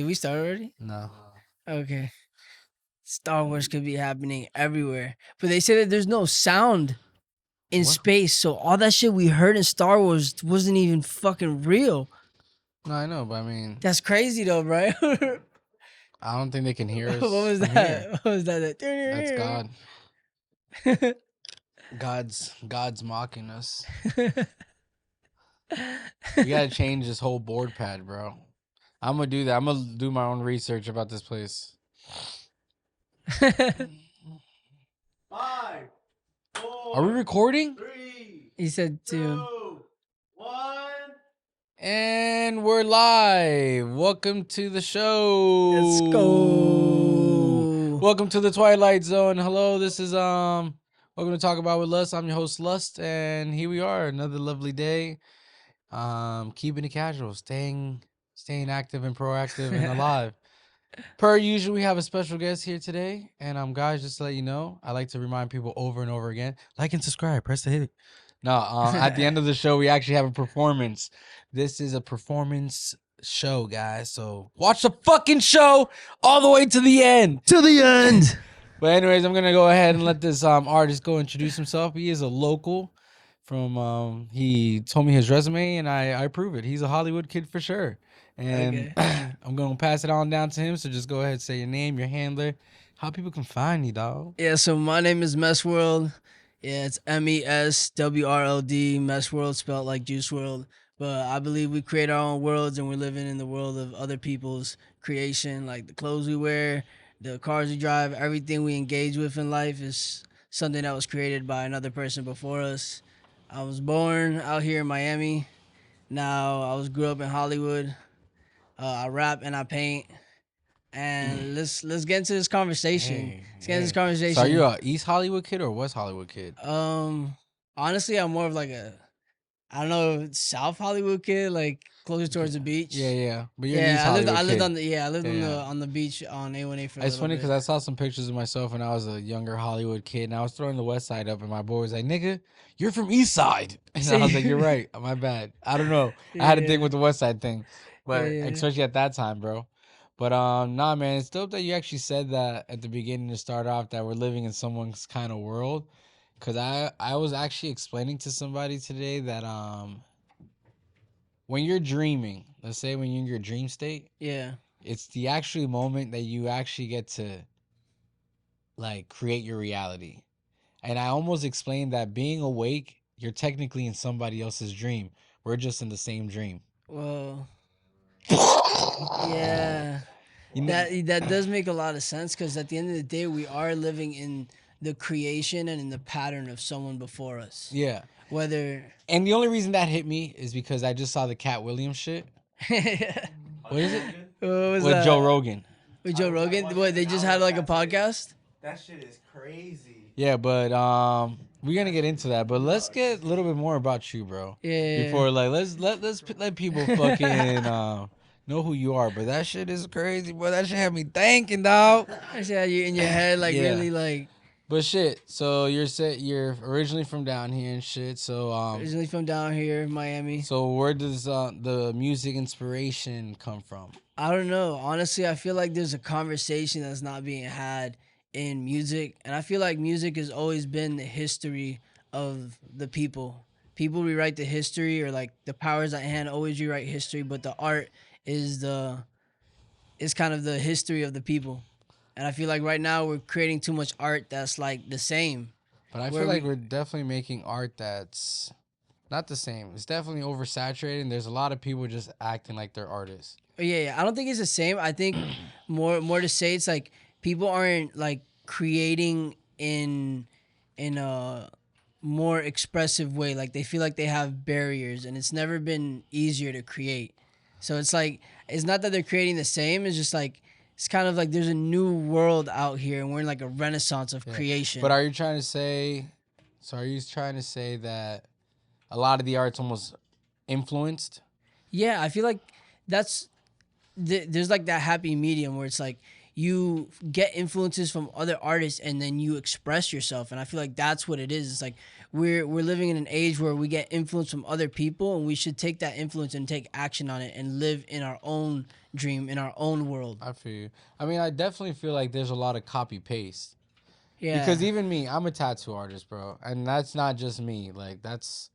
Did we start already? No. Okay. Star Wars could be happening everywhere. But they say that there's no sound in What? space. So all that shit we heard in Star Wars wasn't even fucking real. No, I know, but I mean, That's crazy though, bro. I don't think they can hear us. What was from that? Here. What was that? That's God. God's mocking us. We gotta change this whole board pad, bro. I'm gonna do that. I'm gonna do my own research about this place. 5, 4, Are we recording? 3, He said 2. 2, 1. And we're live. Welcome to the show. Let's go. Welcome to the Twilight Zone. Hello, this is welcome to Talk About with Lust. I'm your host Lust, and here we are, another lovely day. Keeping it casual, staying active and proactive and alive. Per usual, we have a special guest here today, and guys, just to let you know, I like to remind people over and over again, like and subscribe, press the hit. No, at the end of the show, we actually have a performance. This is a performance show, guys. So watch the fucking show all the way to the end. To the end. But anyways, I'm gonna go ahead and let this artist go introduce himself. He is a local from he told me his resume and I approve it. He's a Hollywood kid for sure. And Okay. I'm gonna pass it on down to him. So just go ahead, say your name, your handler, how people can find you, dog. Yeah, so my name is Messworld. Yeah, it's MESWRLD, Messworld spelled like Juice World. But I believe we create our own worlds and we're living in the world of other people's creation, like the clothes we wear, the cars we drive, everything we engage with in life is something that was created by another person before us. I was born out here in Miami. Now I grew up in Hollywood. I rap and I paint. And let's get into this conversation. Let's get into this conversation. So are you a East Hollywood kid or West Hollywood kid? Honestly, I'm more of like I don't know, South Hollywood kid, like closer towards the beach. Yeah. But you're an Yeah, East I lived Hollywood on kid. the on the Yeah. on the beach on A1A for a It's little funny bit. because I saw some pictures of myself when I was a younger Hollywood kid, and I was throwing the West Side up, and my boy was like, "Nigga, you're from East Side," and I was like, "You're right, my bad. I don't know. I had a thing with the West Side thing, but Yeah. especially at that time, bro." But nah, man, it's dope that you actually said that at the beginning to start off that we're living in someone's kind of world, because I was actually explaining to somebody today that when you're dreaming, let's say when you're in your dream state. Yeah. It's the actual moment that you actually get to like create your reality. And I almost explained that being awake, you're technically in somebody else's dream. We're just in the same dream. Well, yeah. You know, That does make a lot of sense because at the end of the day, we are living in the creation and in the pattern of someone before us. yeah. Whether And the only reason that hit me is because I just saw the Cat Williams shit. What is it? What was With that? Joe Rogan. With Joe Rogan? What, they just had like a podcast? That shit is crazy. Yeah, but we're gonna get into that. But let's get a little bit more about you, bro. Yeah. Before like let people fucking know who you are. But that shit is crazy, boy. That shit had me thinking, dog. I see how you in your head, like Yeah. really like But shit, so you're originally from down here and shit. So originally from down here, Miami. so where does the music inspiration come from? I don't know. Honestly, I feel like there's a conversation that's not being had in music. And I feel like music has always been the history of the people. People rewrite the history, or like the powers at hand always rewrite history, but the art is kind of the history of the people. And I feel like right now we're creating too much art that's like the same. But I Where feel like we- we're definitely making art that's not the same. It's definitely oversaturated. And there's a lot of people just acting like they're artists. Yeah, I don't think it's the same. I think more to say it's like people aren't like creating in a more expressive way. Like they feel like they have barriers, and it's never been easier to create. So it's like it's not that they're creating the same. It's just like it's kind of like there's a new world out here, and we're in like a renaissance of creation. But are you trying to say? So are you trying to say that a lot of the art's almost influenced? Yeah, I feel like there's like that happy medium where it's like you get influences from other artists and then you express yourself. And I feel like that's what it is. It's like we're living in an age where we get influence from other people, and we should take that influence and take action on it and live in our own dream, in our own world. I feel you. I mean, I definitely feel like there's a lot of copy paste. Yeah. Because even me, I'm a tattoo artist, bro, and that's not just me. Like that's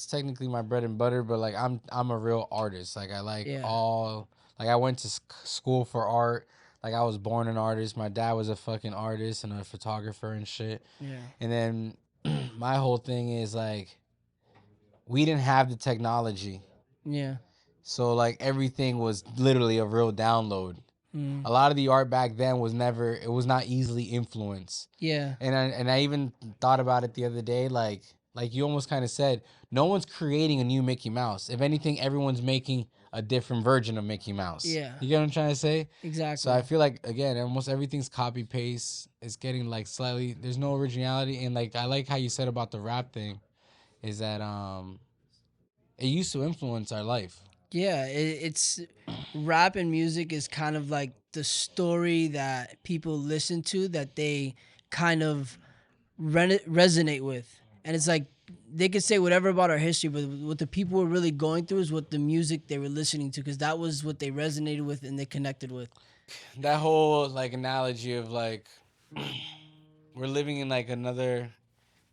technically my bread and butter, but like I'm a real artist. Like I like Yeah. all like I went to school for art. Like I was born an artist. My dad was a fucking artist and a photographer and shit. Yeah. And then my whole thing is like we didn't have the technology. Yeah. So like everything was literally a real download. Mm. A lot of the art back then was not easily influenced. Yeah. And I even thought about it the other day, like you almost kind of said, no one's creating a new Mickey Mouse. If anything, everyone's making a different version of Mickey Mouse. Yeah. You get what I'm trying to say? Exactly. So I feel like again, almost everything's copy paste. It's getting like slightly there's no originality, and like I like how you said about the rap thing, is that it used to influence our life. Yeah, it's rap and music is kind of like the story that people listen to that they kind of resonate with. And it's like they could say whatever about our history, but what the people were really going through is what the music they were listening to, because that was what they resonated with and they connected with. That whole like analogy of like we're living in like another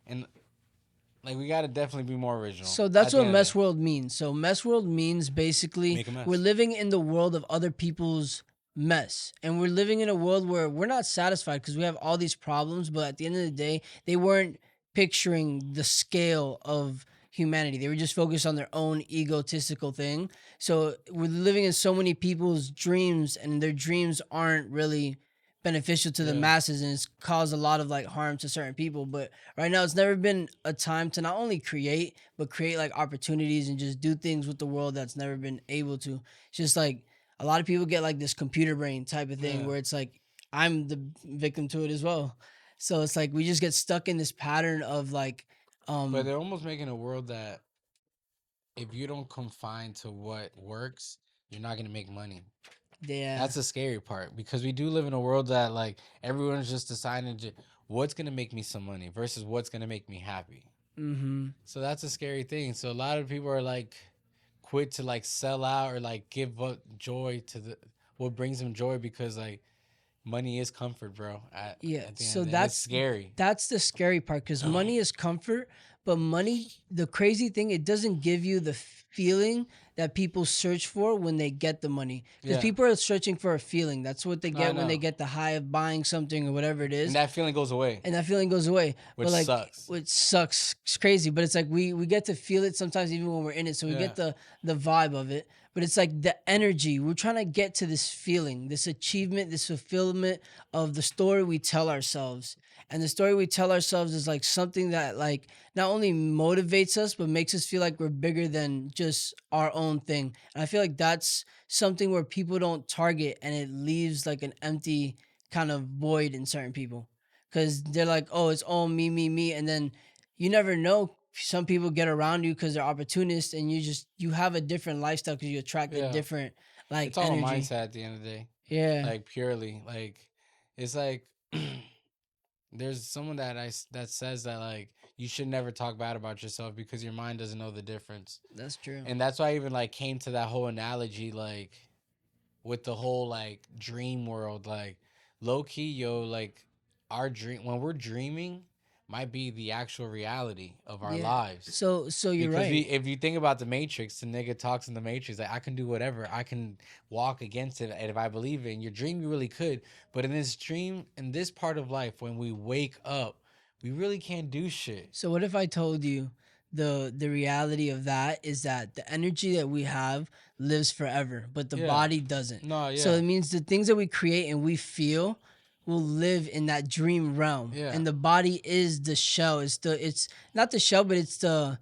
and like we gotta definitely be more original. So that's at the what end of the mess day. world means. So mess world means basically Make a mess. we're living in the world of other people's mess, and we're living in a world where we're not satisfied because we have all these problems, but at the end of the day they weren't picturing the scale of humanity. They were just focused on their own egotistical thing. So we're living in so many people's dreams, and their dreams aren't really beneficial to the Yeah. masses, and it's caused a lot of like harm to certain people. But right now it's never been a time to not only create but create like opportunities and just do things with the world that's never been able to. It's just like a lot of people get like this computer brain type of thing Yeah. where it's like I'm the victim to it as well. So it's like we just get stuck in this pattern of like But they're almost making a world that if you don't confine to what works, you're not gonna make money. yeah. That's the scary part because we do live in a world that like everyone's just deciding what's gonna make me some money versus what's gonna make me happy. Mm-hmm. So that's a scary thing. So a lot of people are like quit to like sell out or like give up joy to the what brings them joy because like money is comfort, bro. Yeah, At the so end, and it's scary. that's the scary part because money is comfort, but money, the crazy thing, it doesn't give you the feeling that people search for when they get the money. Because Yeah. people are searching for a feeling. That's what they I get when they know. get the high of buying something or whatever it is. And that feeling goes away. And that feeling goes away. Which but like, sucks. Which sucks. It's crazy, but it's like we get to feel it sometimes even when we're in it. So we Yeah. get the vibe of it. But it's like the energy. We're trying to get to this feeling, this achievement, this fulfillment of the story we tell ourselves. And the story we tell ourselves is like something that like not only motivates us but makes us feel like we're bigger than just our own thing. And I feel like that's something where people don't target, and it leaves like an empty kind of void in certain people because they're like, oh, it's all me, me, me. And then you never know. Some people get around you because they're opportunists, and you have a different lifestyle because you attract a Yeah. different like It's all energy. a mindset at the end of the day. Yeah. Like purely. Like it's like there's someone that says that like you should never talk bad about yourself because your mind doesn't know the difference. That's true. And that's why I even like came to that whole analogy like with the whole like dream world, like low key, yo, like our dream when we're dreaming might be the actual reality of our Yeah. lives. So you're Because right. if you think about the Matrix, the nigga talks in the Matrix like I can do whatever, I can walk against it, and if I believe it, in your dream you really could. But in this dream, in this part of life, when we wake up, we really can't do shit. So what if I told you the reality of that is that the energy that we have lives forever, but the Yeah. body doesn't. No, yeah. So it means the things that we create and we feel will live in that dream realm. Yeah. And the body is the shell. It's not the shell, but it's the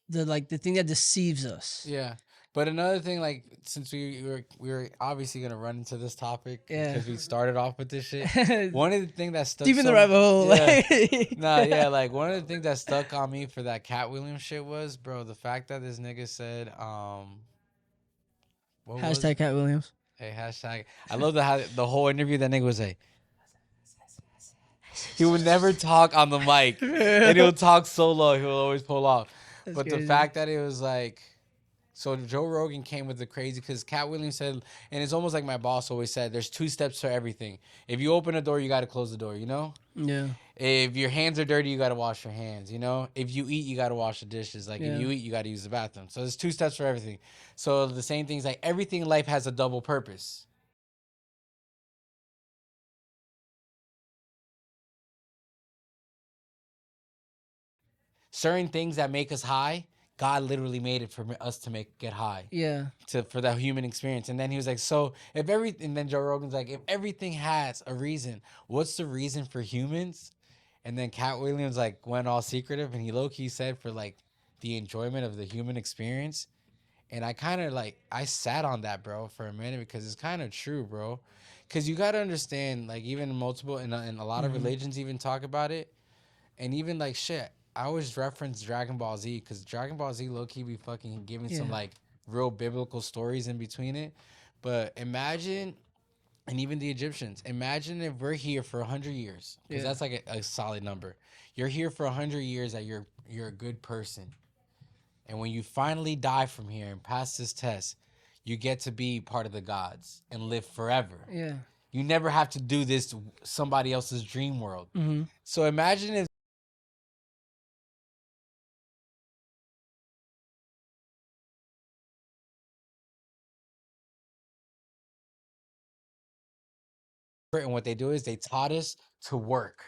like the thing that deceives us. Yeah. But another thing, like since we were obviously gonna run into this topic Yeah. because we started off with this shit. One of the things that stuck Deep in the so- rabbit hole. Yeah. like- Nah, yeah, like one of the things that stuck on me for that Cat Williams shit was, bro, the fact that this nigga said, what was Hashtag Cat Williams. Hey, hashtag. I love the whole interview. That nigga was like, he would never talk on the mic, and he'll talk solo. He'll always pull off. That's But the crazy. fact that it was like, so Joe Rogan came with the crazy, because Cat Williams said, and it's almost like my boss always said, there's 2 steps for everything. If you open a door, you got to close the door, you know? Yeah. If your hands are dirty, you got to wash your hands, you know? If you eat, you got to wash the dishes. Like, Yeah. if you eat, you got to use the bathroom. So there's 2 steps for everything. So the same thing's like everything in life has a double purpose. Certain things that make us high, God literally made it for us to get high. Yeah. For that human experience. And then he was like, so if everything, and then Joe Rogan's like, if everything has a reason, what's the reason for humans? And then Cat Williams like went all secretive, and he low-key said for like the enjoyment of the human experience. And I kind of like, I sat on that, bro, for a minute, because it's kind of true, bro. Because you got to understand, like, even multiple, and a lot of religions even talk about it. And even like shit, I always reference Dragon Ball Z, because Dragon Ball Z low key be fucking giving some like real biblical stories in between it. But imagine, and even the Egyptians, imagine if we're here for 100 years, because that's like a solid number. You're here for 100 years that you're a good person, and when you finally die from here and pass this test, you get to be part of the gods and live forever. Yeah. You never have to do this somebody else's dream world. Mm-hmm. So imagine if and what they do is they taught us to work.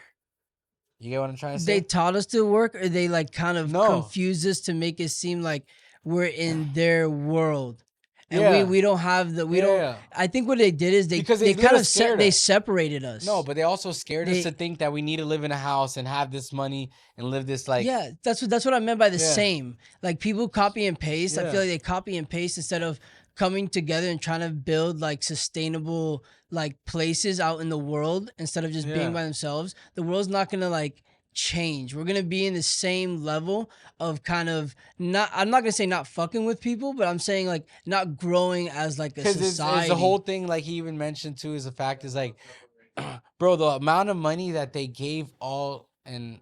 You get what I'm trying to say? They taught us to work, or they like kind of No. confused us to make it seem like we're in their world. And Yeah. we don't have the we Yeah, don't yeah. I think what they did is they Because they kind literally of scared they us. separated us. No, but they also scared They- us to think that we need to live in a house and have this money and live this like yeah, that's what I meant by the Yeah. same. Like people copy and paste. I Yeah. feel like they copy and paste instead of coming together and trying to build like sustainable like places out in the world instead of just Yeah. being by themselves. The world's not gonna like change. We're gonna be in the same level of kind of not. I'm not gonna say not fucking with people, but I'm saying like not growing as like a because society. it's the whole thing. Like he even mentioned too, is the fact is like, bro, the amount of money that they gave all, and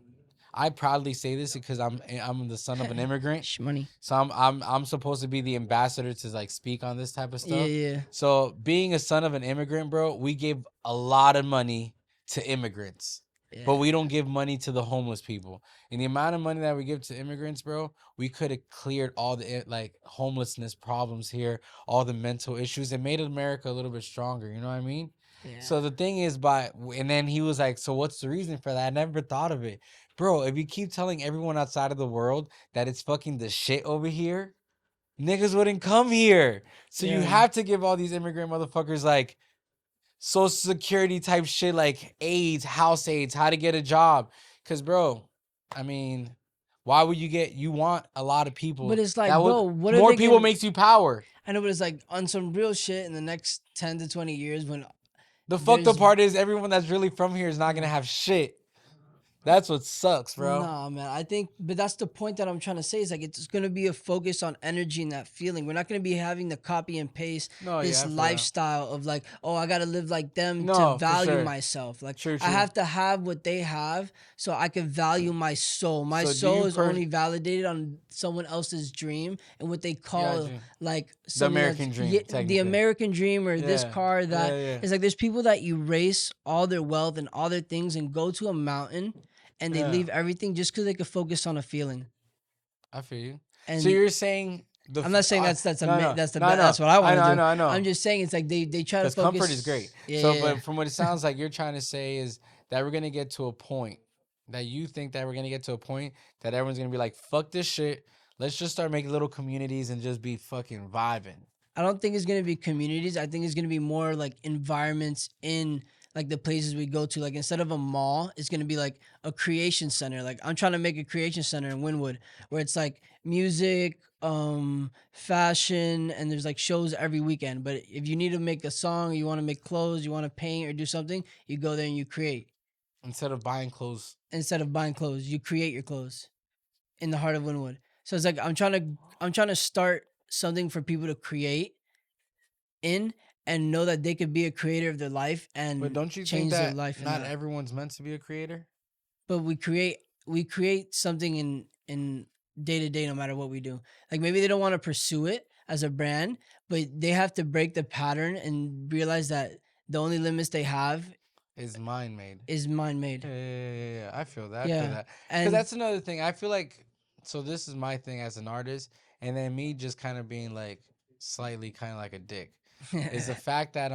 I proudly say this because I'm the son of an immigrant. money. So I'm supposed to be the ambassador to like speak on this type of Yeah, stuff. yeah. So being a son of an immigrant, bro, we give a lot of money to immigrants. Yeah. But we don't give money to the homeless people. And the amount of money that we give to immigrants, bro, we could have cleared all the like homelessness problems here, all the mental issues, and made America a little bit stronger. You know what I mean? Yeah. So the thing is, and then he was like, so what's the reason for that? I never thought of it. Bro, if you keep telling everyone outside of the world that it's fucking the shit over here, niggas wouldn't come here. So you Yeah. have to give all these immigrant motherfuckers like social security type shit, like AIDS, house AIDS, how to get a job. Cause bro, I mean, why would you want a lot of people? But it's like, that bro, what are more they people gonna- makes you power. I know, but it's like on some real shit in the next 10 to 20 years when The fucked there's- up part is everyone that's really from here is not gonna have shit. That's what sucks, bro. Nah, man. I think, but that's the point that I'm trying to say. Is like it's going to be a focus on energy and that feeling. We're not going to be having the copy and paste No, this yeah, I feel that. lifestyle of like, oh, I got to live like them No, to for value sure. myself. Like True, I true. have to have what they have so I can value my soul. My So do soul you is only validated on someone else's dream and what they call Gotcha. like something American that's- dream, the technically. American dream or this Yeah, car that yeah. it's like there's people that erase all their wealth and all their things and go to a mountain and they Yeah. leave everything just because they could focus on a feeling. I feel you. And So you're saying I'm not saying that's no, no, that's the no, best. no. That's what I want to do. I know, I know. I'm just saying it's like they try to Because focus. comfort is great. Yeah, So, yeah, but from what it sounds like, you're trying to say is that we're gonna get to a point that you think that we're gonna get to a point that everyone's gonna be like, "Fuck this shit. Let's just start making little communities and just be fucking vibing." I don't think it's gonna be communities. I think it's gonna be more like environments in like the places we go to. Like instead of a mall, it's gonna be like a creation center. Like I'm trying to make a creation center in Wynwood where it's like music, fashion, and there's like shows every weekend. But if you need to make a song, you want to make clothes, you want to paint or do something, you go there and you create. Instead of buying clothes. Instead of buying clothes, you create your clothes in the heart of Wynwood. So it's like I'm trying to start something for people to create in, and know that they could be a creator of their life and But don't you think change their that life in not that. everyone's meant to be a creator? But we create something in day to day no matter what we do. Like maybe they don't want to pursue it as a brand, but they have to break the pattern and realize that the only limits they have Is mind made. is mind Yeah, made. yeah, yeah, yeah, yeah. I feel that. I feel Yeah. that. Because And that's another thing. I feel like, so this is my thing as an artist, and then me just kind of being like slightly kind of like a dick is the fact that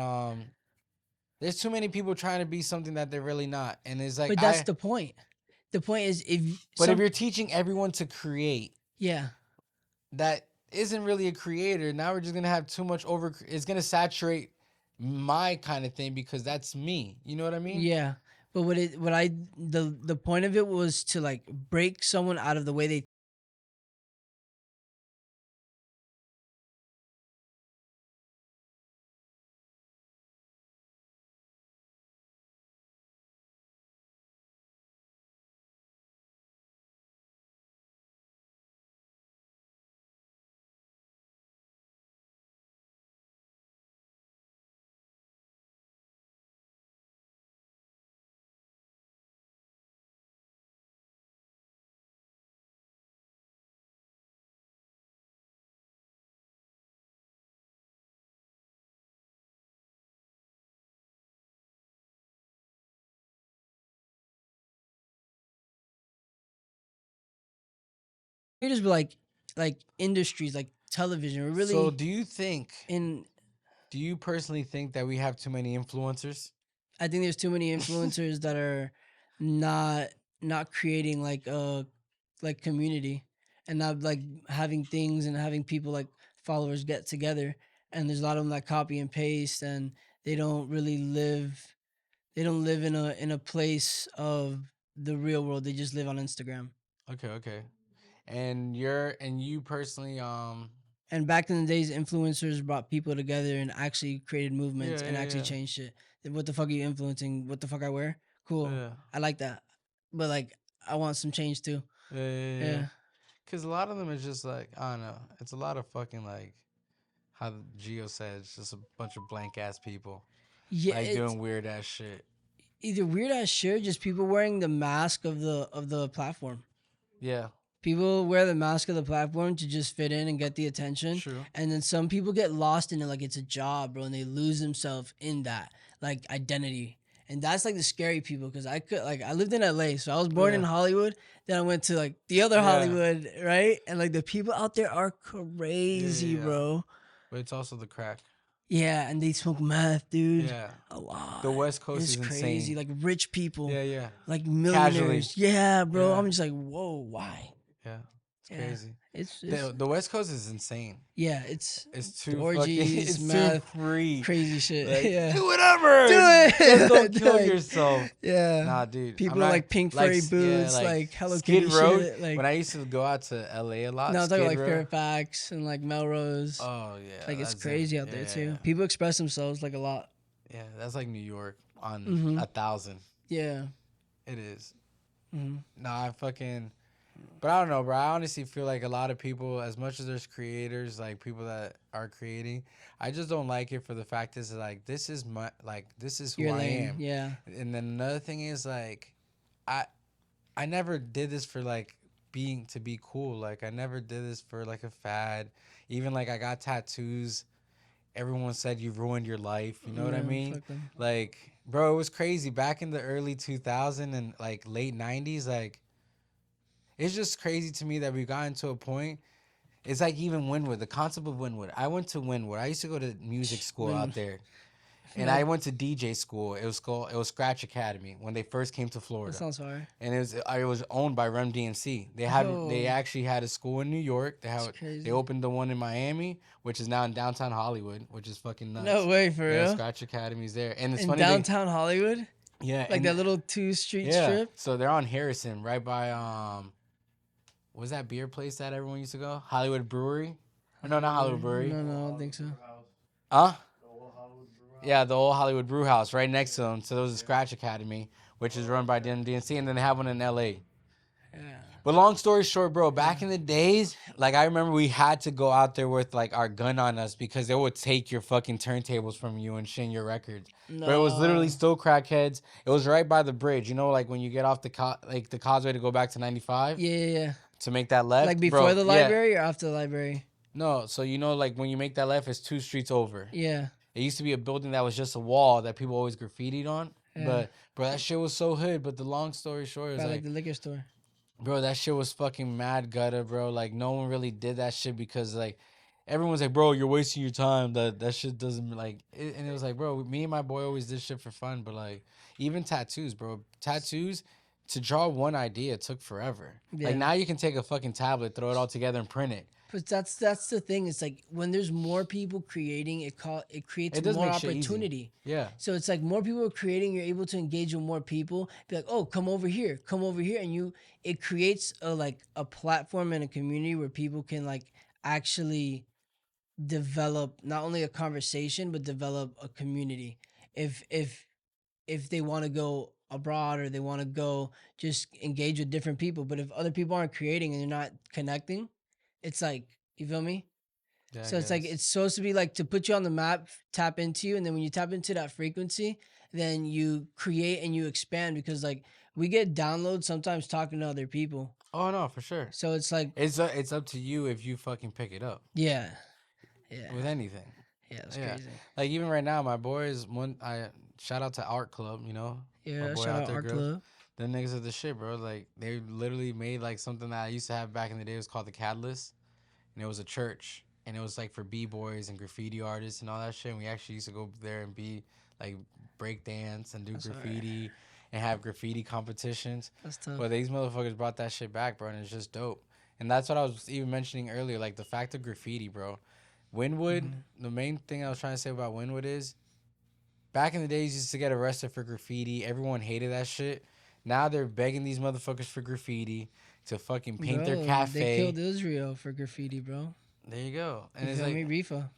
there's too many people trying to be something that they're really not, and it's like but that's the point. The point is if But if some you're teaching everyone to create, yeah. that isn't really a creator. Now we're just gonna have too much over. It's gonna saturate my kind of thing because that's me. You know what I mean? Yeah. But the point of it was to like break someone out of the way they creators were like industries like television. We're So really in do you personally think that we have too many influencers? I think there's too many influencers that are not not creating like a like community and not like having things and having people like followers get together. And there's a lot of them that copy and paste and they don't really live. They don't live in a place of the real world. They just live on Instagram. Okay, okay. And you personally, And back in the days, influencers brought people together and actually created yeah, movements and yeah, actually yeah, changed shit. Then what the fuck are you influencing? What the fuck I wear? Cool. yeah, I like that. But like I want some change too. yeah, yeah, yeah. Yeah. Because a lot of them is just like I don't know. It's a lot of fucking like how Gio said. It's just a bunch of blank ass people Yeah, like it's doing weird ass shit. either weird ass shit, or just people wearing the mask of the platform. Yeah, People wear the mask of the platform to just fit in and get the attention. true. And then some people get lost in it like it's a job, bro, and they lose themselves in that like identity. And that's like the scary people because I could like I lived in LA, so I was born in Yeah. Hollywood. Then I went to like the other Yeah. Hollywood, right? And like the people out there are Yeah, crazy, yeah, yeah. bro. But it's also the crack. Yeah, and they smoke meth, dude. Yeah. A lot. The West Coast It's is crazy. insane. Like rich people, Yeah, yeah. like Casually. millionaires. Yeah, bro. Yeah. I'm just like, whoa, why? Yeah. It's Yeah, crazy. it's The West Coast is insane. yeah, it's It's too fucking orgies, it's too meth, free. crazy shit. Like, Yeah, do whatever. do it. Just don't kill Like, yourself. yeah. Nah, dude. People I'm are not, like pink furry yeah, boots, like Hello Skid Kitty Row. shit. Like When I used to go out to LA a lot, no, I'm talking Skid like Row. Fairfax and like Melrose. Oh yeah. Like it's that's crazy it. out there Yeah, too. yeah. People express themselves like a lot. Yeah, that's like New York on Mhm. 1,000. Yeah. It is. Mhm. Nah, I fucking. But I don't know, bro. I honestly feel like a lot of people, as much as there's creators, like people that are creating, I just don't like it for the fact is like this is my this is who Your I lane. am. Yeah. And then another thing is like, I I never did this for like being to be cool. Like I never did this for like a fad. Even like I got tattoos. Everyone said you ruined your life. You know what I Yeah, mean? fuck 'em. Like, bro, it was crazy back in the early 2000 and like late 90s. Like, it's just crazy to me that we got into a point. It's like even Wynwood, the concept of Wynwood. I went to Wynwood. I used to go to music school When- out there, and Like- I went to DJ school. It was Scratch Academy when they first came to That Florida, sounds hard. and it was owned by Run DMC. They Oh. actually had a school in New York. That's crazy. They opened the one in Miami, which is now in downtown Hollywood, which is fucking nuts. No way, for Yeah, real. Scratch Academy's there, and it's In funny. downtown Hollywood, Yeah, like and that little 2 street yeah. strip. So they're on Harrison, right by what was that beer place that everyone used to go? Hollywood Brewery? Or no, not Hollywood Brewery. No, no, I don't think so. Huh? Yeah, the old Hollywood Brew House right next to them. So there was a Scratch Academy, which is run by DMC, and then they have one in LA. Yeah. But long story short, bro, back in the days, like I remember we had to go out there with like our gun on us because they would take your fucking turntables from you and shit your records. But it was literally No. still crackheads. It was right by the bridge, you know, like when you get off the the causeway to go back to 95 Yeah. to make that left, Like before bro. the Yeah, library or after the library? no. So you know, like when you make that left, it's 2 streets over. Yeah. It used to be a building that was just a wall that people always graffitied on. Yeah. But bro, that shit was so hood. But the long story short is By like, like the liquor store. bro, that shit was fucking mad gutter, bro. Like no one really did that shit because like everyone's like, bro, you're wasting your time. That shit doesn't like. And it was like, bro, me and my boy always did shit for fun. But like even tattoos, bro, tattoos. To draw one idea took forever. Yeah. Like now you can take a fucking tablet, throw it all together, and print it. But that's the thing. It's like when there's more people creating, it creates It does more make shit easy. opportunity. Yeah. So it's like more people are creating, you're able to engage with more people. Be like, oh, come over here, and it creates a platform and a community where people can like actually develop not only a conversation but develop a community. If they want to go abroad or they want to go just engage with different people, but if other people aren't creating and they're not connecting, it's like, you feel me? Yeah, So it's like it's supposed to be like to put you on the map, tap into you, and then when you tap into that frequency, then you create and you expand because like we get downloads sometimes talking to other people. Oh no, for sure. So it's like It's up to you if you fucking pick it up yeah, with anything. yeah, it's Yeah. crazy. Like even right now, my boys I shout out to Art Club, you know. Yeah, my boy shout out out there, our Grills. club. Them niggas are the shit, bro. Like they literally made like something that I used to have back in the day. It was called the Catalyst, and it was a church, and it was like for b-boys and graffiti artists and all that shit. And we actually used to go there and be like break dance and do That's alright. graffiti and have graffiti competitions. That's tough. But these motherfuckers brought that shit back, bro, and it's just dope. And that's what I was even mentioning earlier, like the fact of graffiti, bro. Winwood, the main thing I was trying to say about Winwood is back in the days, you used to get arrested for graffiti. Everyone hated that shit. Now they're begging these motherfuckers for graffiti to fucking paint their Bro, cafe. they killed Israel for graffiti, bro. There you go. And You it's feel like, me? Rifa.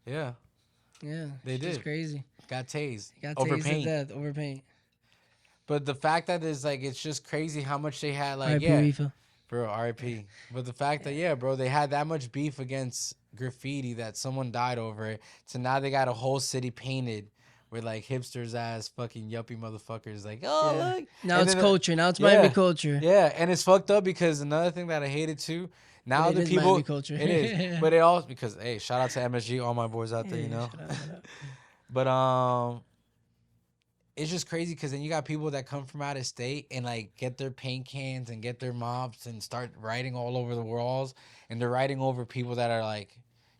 yeah, Yeah. They It's did. crazy. got tased. Got Over tased to paint. death over paint. But the fact that is like, it's just crazy how much they had, like, RIP yeah. Rifa. Bro, RIP. But the fact that, yeah, bro, they had that much beef against graffiti that someone died over it. So now they got a whole city painted with like hipsters ass fucking yuppie motherfuckers. Like, oh, Yeah. look. Now And it's then culture. Now it's Miami yeah. culture. Yeah, and it's fucked up because another thing that I hated too, now But it the is people, Miami culture. it is, but it also, because, hey, shout out to MSG, all my boys out there, Yeah, you know. shout out, shout out. But it's just crazy because then you got people that come from out of state and like get their paint cans and get their mops and start writing all over the walls, and they're writing over people that are like,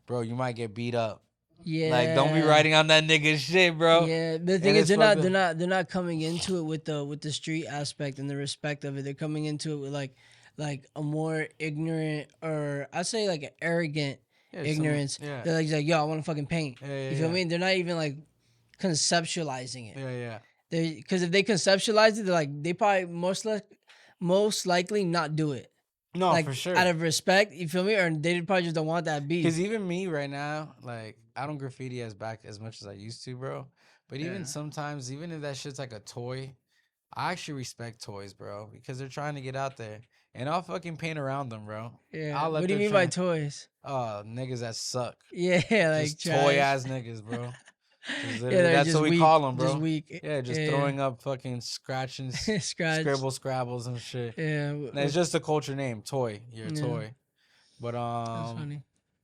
bro, you might get beat up. Yeah. Like, don't be writing on that nigga shit, bro. Yeah, the thing And is it's fucked up. they're not coming into it with the street aspect and the respect of it. They're coming into it with like a more ignorant, or I say like an arrogant Yeah, ignorance. yeah. They're like, yo, I want to fucking paint. Yeah, You feel yeah. me? They're not even like conceptualizing it. Yeah, yeah. Because if they conceptualize it, they're like they probably most likely not do it. No, Like for sure. out of respect, you feel me? Or they probably just don't want that beef. Because even me right now, like, I don't graffiti as much as I used to, bro. But even Yeah. sometimes, even if that shit's like a toy, I actually respect toys, bro, because they're trying to get out there. And I'll fucking paint around them, bro. Yeah. I'll let What do you them mean by try- toys? Oh, niggas that suck. Yeah, like Just toy trash. ass niggas, bro. Yeah, Literally, they're that's just what we weak, call them, bro. Just weak. Yeah, just throwing up fucking scratching, Scratch. scribble scrabbles and shit. Yeah, And it's just a culture name, toy. You're a Yeah. toy. But that's funny.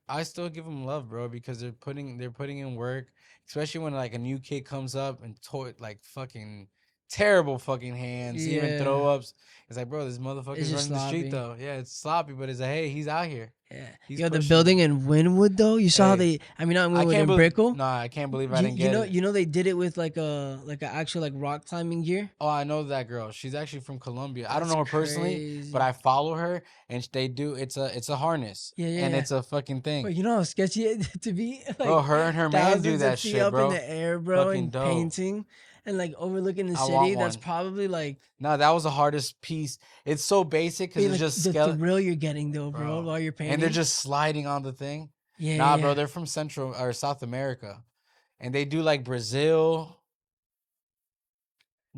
I still give them love, bro, because they're putting in work, especially when like a new kid comes up and like fucking terrible fucking hands, even Yeah. throw ups. It's like, bro, this motherfucker's just running the street sloppy. though. Yeah, it's sloppy, but it's like, hey, he's out here. Yeah. He's Yo, the pushing. building in Wynwood though. You saw how Hey, they? I mean, not in I Wynwood, can't in believe. Brickell. Nah, I can't believe I didn't get it. You know they did it with like a actual like rock climbing gear. Oh, I know that girl. She's actually from Colombia. I don't That's know her personally, crazy. but I follow her, and they do. It's a harness. Yeah, And yeah. it's a fucking thing. Bro, you know how sketchy it to be? Like, Bro, her and her man do thousands that of feet shit, up bro. in the air, bro, Fucking and dope. painting and like overlooking the I city. want That's one. probably like No, that was the hardest piece. It's so basic because hey, it's like, just the skeleton. thrill you're getting though, bro, while you're painting. And they're just sliding on the thing. yeah, Nah, yeah. bro, they're from Central or South America. And they do like Brazil.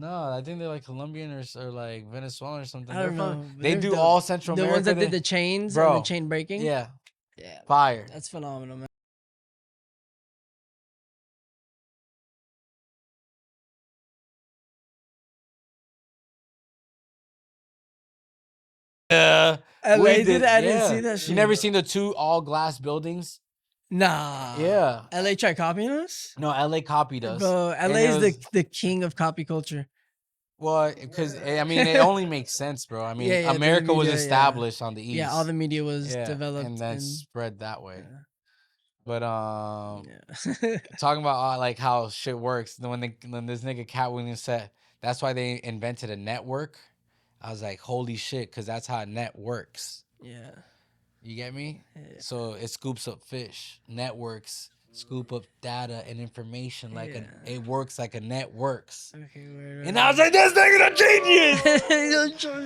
No, I think they're like Colombian or like Venezuelan or something. I They're don't from. know. But They they're do all Central the ones America. that did the chains and the Bro, chain breaking. yeah, Yeah, fire. that's phenomenal, man. Yeah, LA we did did. it? I didn't Yeah, see that you shit. never seen the two all glass buildings? Nah. Yeah. LA tried copying us? No, LA copied us. Bro, And LA it is was- the king of copy culture. Well, because I mean, it only makes sense, bro. I mean, Yeah, the America was media, yeah. established on the east. Yeah, all the media was yeah, developed and then in spread that way. yeah. But Yeah. talking about like how shit works. When this nigga Cat Williams said that's why they invented a network, I was like, holy shit, because that's how a net works. Yeah. You get me? Yeah. So it scoops up fish. Networks scoop up data and information like Yeah. it works like a net works. Okay, word, And I was like, this nigga a genius.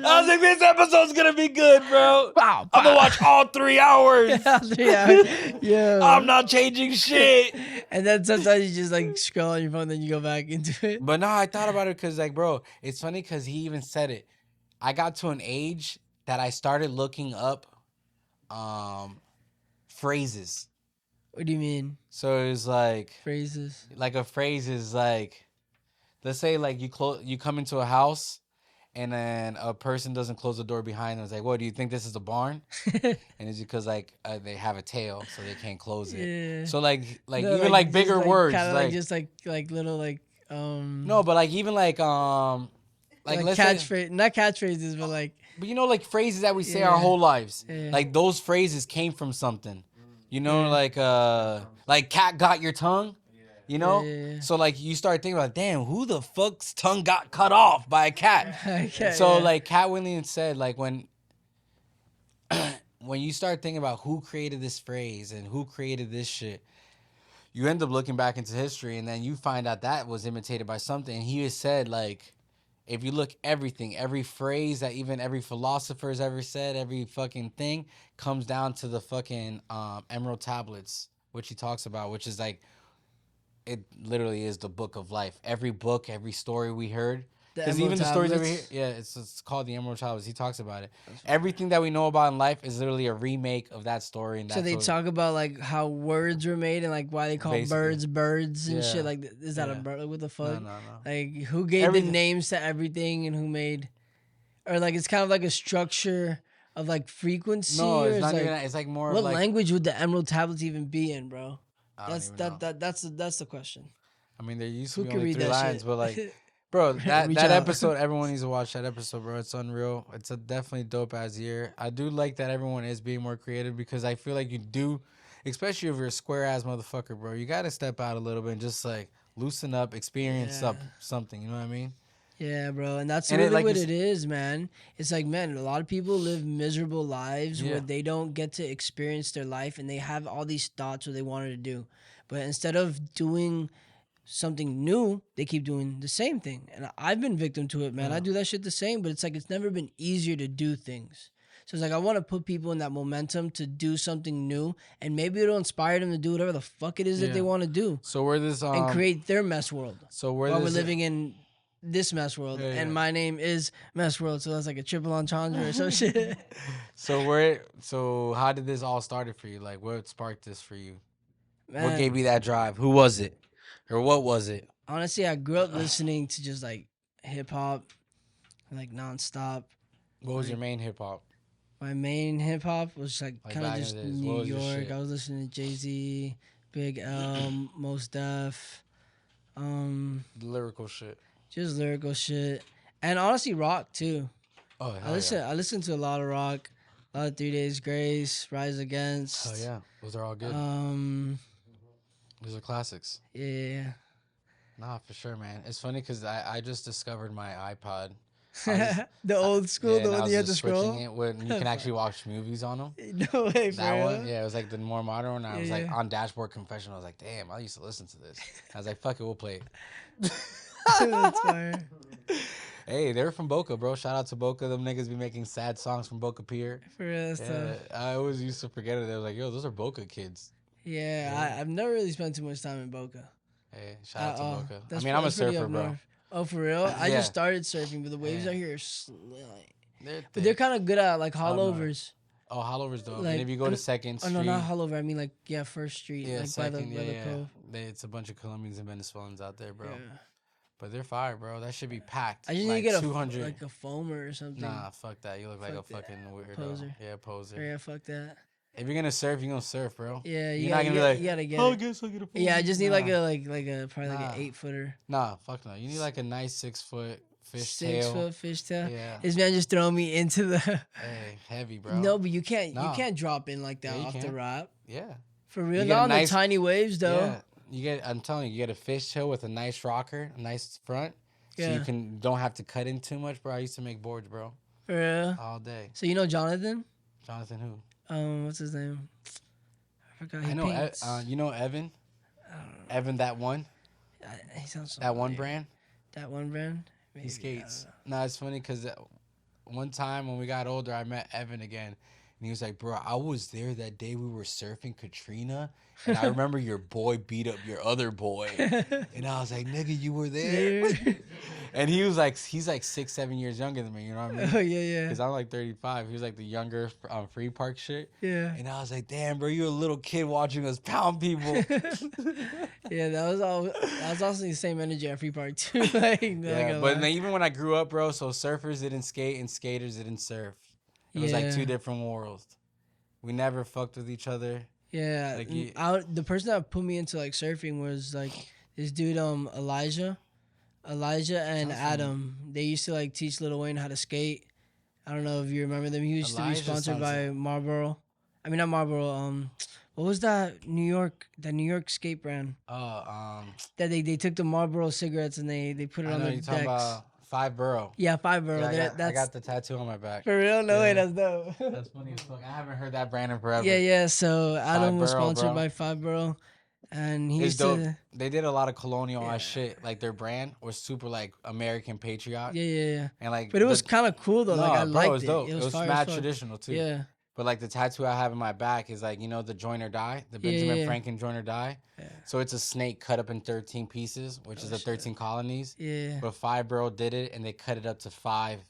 I was like, this episode's gonna be good, bro. Wow, I'm gonna watch all 3 hours. Yeah. I'm not changing shit. And then sometimes you just like scroll on your phone, then you go back into it. But no, I thought about it because, like, bro, it's funny because he even said it. I got to an age that I started looking up phrases. What do you mean? So it was like Phrases. a phrase is like, let's say like you come into a house and then a person doesn't close the door behind them. It's like, what, do you think this is a barn? And it's because like they have a tail, so they can't close it. Yeah. So like No, even like bigger just, words, kinda like just like little like no, but like even like let's say, catchphrase, not catchphrases, but like but you know, like phrases that we say Yeah. our whole lives. Yeah. Like those phrases came from something. You know, like cat got your tongue. You know? Yeah. So like you start thinking about, damn, who the fuck's tongue got cut off by a cat? Okay, So yeah. like Cat Williams said, like when when you start thinking about who created this phrase and who created this shit, you end up looking back into history and then you find out that was imitated by something. And he has said, like, if you look everything, every phrase that even every philosopher's ever said, every fucking thing comes down to the fucking emerald tablets, which he talks about, which is like, it literally is the book of life. Every book, every story we heard, The because Emerald even the stories over here, Tablets? yeah, it's called the Emerald Tablets. He talks about it. Everything that we know about in life is literally a remake of that story. And So they talk about like how words were made and like why they call Basically. birds and Yeah. shit. Like, is that a Yeah. bird? Like, what the No, fuck? no. Like, who gave Everything- the names to everything and who made, or like it's kind of like a structure of like frequency. No, or it's not like, even that. It's like more what of like, language would the Emerald Tablets even be in, bro? I don't That's even know. that's the question. I mean, there used to Who be could only read 3 that lines, shit? but like, bro, that Reach that out. episode, everyone needs to watch that episode, bro. It's unreal. It's a definitely dope ass year. I do like that everyone is being more creative because I feel like you do, especially if you're a square ass motherfucker, bro. You gotta step out a little bit and just like loosen up, experience Yeah. something. You know what I mean? Yeah, bro, and that's And it, really like what you it is, man. It's like, man, a lot of people live miserable lives Yeah. where they don't get to experience their life, and they have all these thoughts what they wanted to do, but instead of doing something new, they keep doing the same thing. And I've been victim to it, man. I Yeah. do that shit the same, but it's like it's never been easier to do things. So it's like I want to put people in that momentum to do something new, and maybe it'll inspire them to do whatever the fuck it is that Yeah. they want to do So where this and create their mess world so where while we're this living in this mess world. Yeah, And yeah. my name is Mess World, so that's like a triple entendre or some shit. so how did this all started for you? Like what sparked this for you? What Man, gave you that drive? Who was it? Or what was it? honestly, I grew up listening to just like hip hop, like nonstop. What was your main hip hop? My main hip hop was like Like kind of back in just the days, New what was your York. shit? I was listening to Jay-Z, Big L, Mos Def, The lyrical shit. just lyrical shit, and honestly rock too. Oh hell I listen to a lot of rock, a lot of 3 Days Grace, Rise Against. Hell yeah. Those are all good. Those are classics. Yeah. Nah, for sure, man. It's funny because I just discovered my iPod. I The old school, the and I one was you had to just switching scroll. it when you can actually watch movies on them. No way, for That real? one, yeah, it was like the more modern one. I was like Yeah. on Dashboard Confession. I was like, damn, I used to listen to this. I was like, fuck it, we'll play it. That's fire. Hey, they're from Boca, bro. Shout out to Boca. Them niggas be making sad songs from Boca Pier. For real, that's Yeah, tough. I always used to forget it. They was like, yo, those are Boca kids. Yeah, I've never really spent too much time in Boca. Hey, shout out to Boca. I That's mean, I'm a that's pretty surfer, up bro. north. Oh, for real? I Yeah. just started surfing, but the waves Yeah. out here are slick. They're But they're thick. kind of good at like Oh, no. hollovers. Oh, Hollover's dope. And Like, if you go to Second oh no, Street, not hollover. I mean like First Street, yeah, like by Second, the yeah. cove. It's a bunch of Colombians and Venezuelans out there, bro. Yeah. But they're fire, bro. That should be packed. I just need to Like get 200. like a foamer or something. Nah, fuck that. You look like a Fuck that. fucking weirdo. Poser. Yeah, poser. Yeah, fuck that. If you're gonna surf, you're gonna surf, bro. Yeah, You're not gonna be like, you gotta get oh, I it. guess I'll get a poser. Yeah, I just need Nah. like a probably like Nah. an 8-footer. Nah, fuck no. You need like a nice 6-foot fish 6 tail. foot fishtail. Yeah. This man just throwing me into the. Hey, heavy, bro. No, but you can't. No. You can't drop in like that Yeah, you off the can. rock. Yeah. For real, You get not a on nice- the tiny waves though. Yeah. I'm telling you, you get a fish tail with a nice rocker, a nice front. So Yeah. you don't have to cut in too much, bro. I used to make boards, bro. For real. All day. So you know Jonathan? Jonathan who? What's his name? I forgot. He I know paints. you know Evan? I don't know. Evan that one? He sounds so That one familiar. brand? That one brand. He Maybe, I skates. don't know. No, it's funny because one time when we got older, I met Evan again. And he was like, bro, I was there that day we were surfing Katrina. And I remember your boy beat up your other boy. And I was like, nigga, you were there? And he's like 6-7 years younger than me, you know what I mean? Oh yeah, Because I'm like 35. He was like the younger free park shit. yeah. And I was like, damn, bro, you're a little kid watching us pound people. Yeah, that was also the same energy at Free Park too. Like, Yeah, but then even when I grew up, bro, so surfers didn't skate and skaters didn't surf. It was like two Yeah. different worlds. We never fucked with each other. Yeah, Like, the person that put me into like surfing was like this dude, Elijah and Sounds Adam. They used to like teach Lil Wayne how to skate. I don't know if you remember them. He used to be Elijah sponsored sounds by Marlboro. I mean, not Marlboro. What was that New York skate brand that they took the Marlboro cigarettes and they put it I on know their you're decks? talking about Five Borough. Yeah, Five Borough. Yeah, I That's got the tattoo on my back. for real. No way, Yeah. that's dope. That's funny as fuck. I haven't heard that brand in forever. Yeah. So Adam was Borough, sponsored bro. by Five Borough, and he It's used dope. to. They did a lot of colonial ass Yeah. shit. Like their brand was super like American patriot. Yeah. And like, But it was kind of cool though. no, Like I bro, liked it was dope. It It was fire as mad fuck. traditional too. Yeah. But like the tattoo I have in my back is like, you know, the join or die, the Benjamin Yeah. Franklin join or die. Yeah. So it's a snake cut up in 13 pieces, which is the shit. 13 colonies. Yeah. But Five Borough did it and they cut it up to five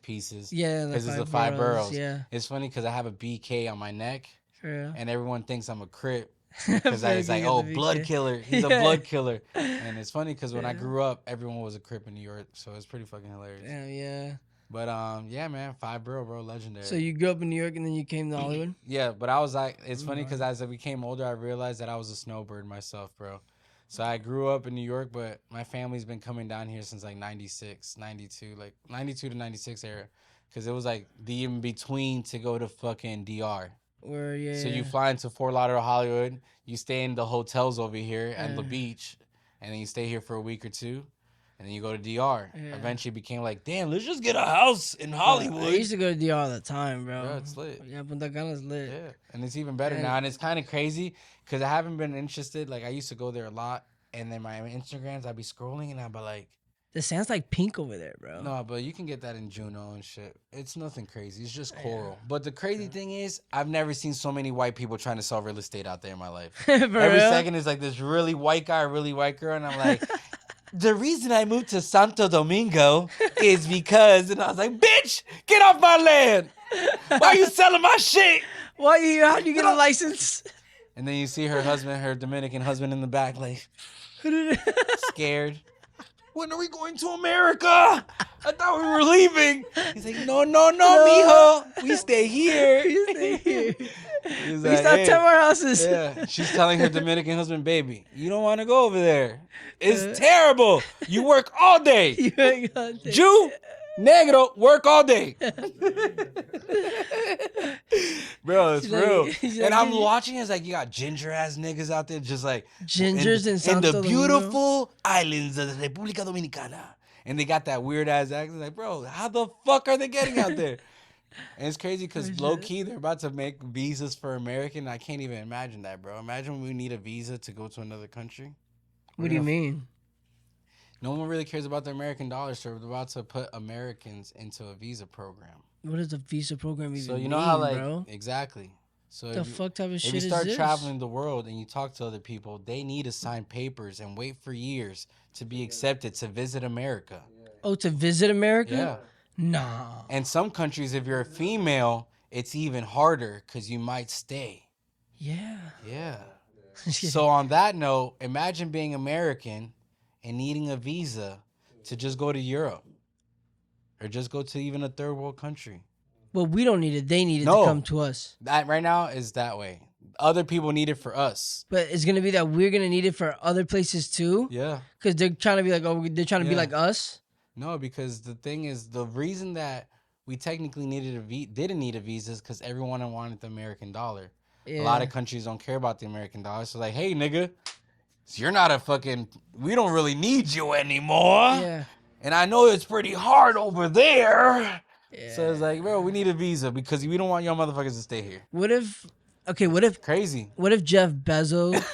pieces. Yeah. Because it's the five boroughs. Yeah. It's funny because I have a BK on my neck For real. and everyone thinks I'm a Crip. Because I was Fucking like, got oh, the blood BK. killer. He's a Yeah. blood killer. And it's funny because when I Yeah. grew up, everyone was a Crip in New York. So it's pretty fucking hilarious. Damn, yeah. But yeah, man, Five Borough, bro, legendary. So you grew up in New York and then you came to Hollywood? Yeah, but I was like, it's funny Alright. because as I became older, I realized that I was a snowbird myself, bro. So I grew up in New York, but my family's been coming down here since like 96, 92, like 92 to 96 era. Because it was like the in between to go to fucking DR. Where, yeah. So you fly into Fort Lauderdale, Hollywood, you stay in the hotels over here at the Yeah. beach, and then you stay here for a week or two, and then you go to DR. Yeah. Eventually became like, damn, let's just get a house in I Hollywood. used to go to DR all the time, bro. Bro, it's lit. Yeah, Punta Cana's lit. Yeah, and it's even better And- now, and it's kind of crazy because I haven't been interested. Like I used to go there a lot, and then my Instagrams, I'd be scrolling, and I'd be like, The sand's like pink over there, bro. no, but you can get that in Juneau and shit. It's nothing crazy. It's just coral. But the crazy thing is, I've never seen so many white people trying to sell real estate out there in my life. For Every real? second is like this really white guy, really white girl, and I'm like, the reason I moved to Santo Domingo is because, and I was like, bitch, get off my land. Why are you selling my shit? What you? How'd you get a license? And then you see her husband, her Dominican husband in the back, like, scared. When are we going to America? I thought we were leaving. He's like, no, mijo. We stay here. You stay here. He's We like, stop "Hey." 10 more houses. Yeah, she's telling her Dominican husband, baby, you don't want to go over there. It's terrible. You work all day. You ain't got that. Jew, negro, work all day. Bro, it's She's like- real. she's And like, I'm "Yeah." watching, it's like you got ginger ass niggas out there just like Gingers in in Santo the Domingo. beautiful islands of the República Dominicana. And they got that weird ass accent. Like, bro, how the fuck are they getting out there? And it's crazy because Where's low that? key they're about to make visas for American. I can't even imagine that, bro. Imagine when we need a visa to go to another country. What do you mean? No one really cares about the American dollar, so we're about to put Americans into a visa program. What does a visa program even So you know mean, how like bro? exactly. So The fuck type of if shit you is start this? traveling the world and you talk to other people, they need to sign papers and wait for years to be accepted to visit America. Oh, to visit America? Yeah. Nah. And some countries, if you're a female, it's even harder because you might stay. Yeah. Yeah. So on that note, imagine being American and needing a visa to just go to Europe or just go to even a third world country. Well, we don't need it. They need it to No. come to us. That right now is that way. Other people need it for us. But it's gonna be that we're gonna need it for other places too. Yeah. Because they're trying to be like, oh, they're trying to be Yeah. like us. No, because the thing is, the reason that we technically didn't need a visa is because everyone wanted the American dollar. Yeah. A lot of countries don't care about the American dollar. So like, hey, nigga, you're not a fucking. We don't really need you anymore. Yeah. And I know it's pretty hard over there. Yeah. So it's like, bro, we need a visa because we don't want y'all motherfuckers to stay here. What if? Okay. What if? Crazy. What if Jeff Bezos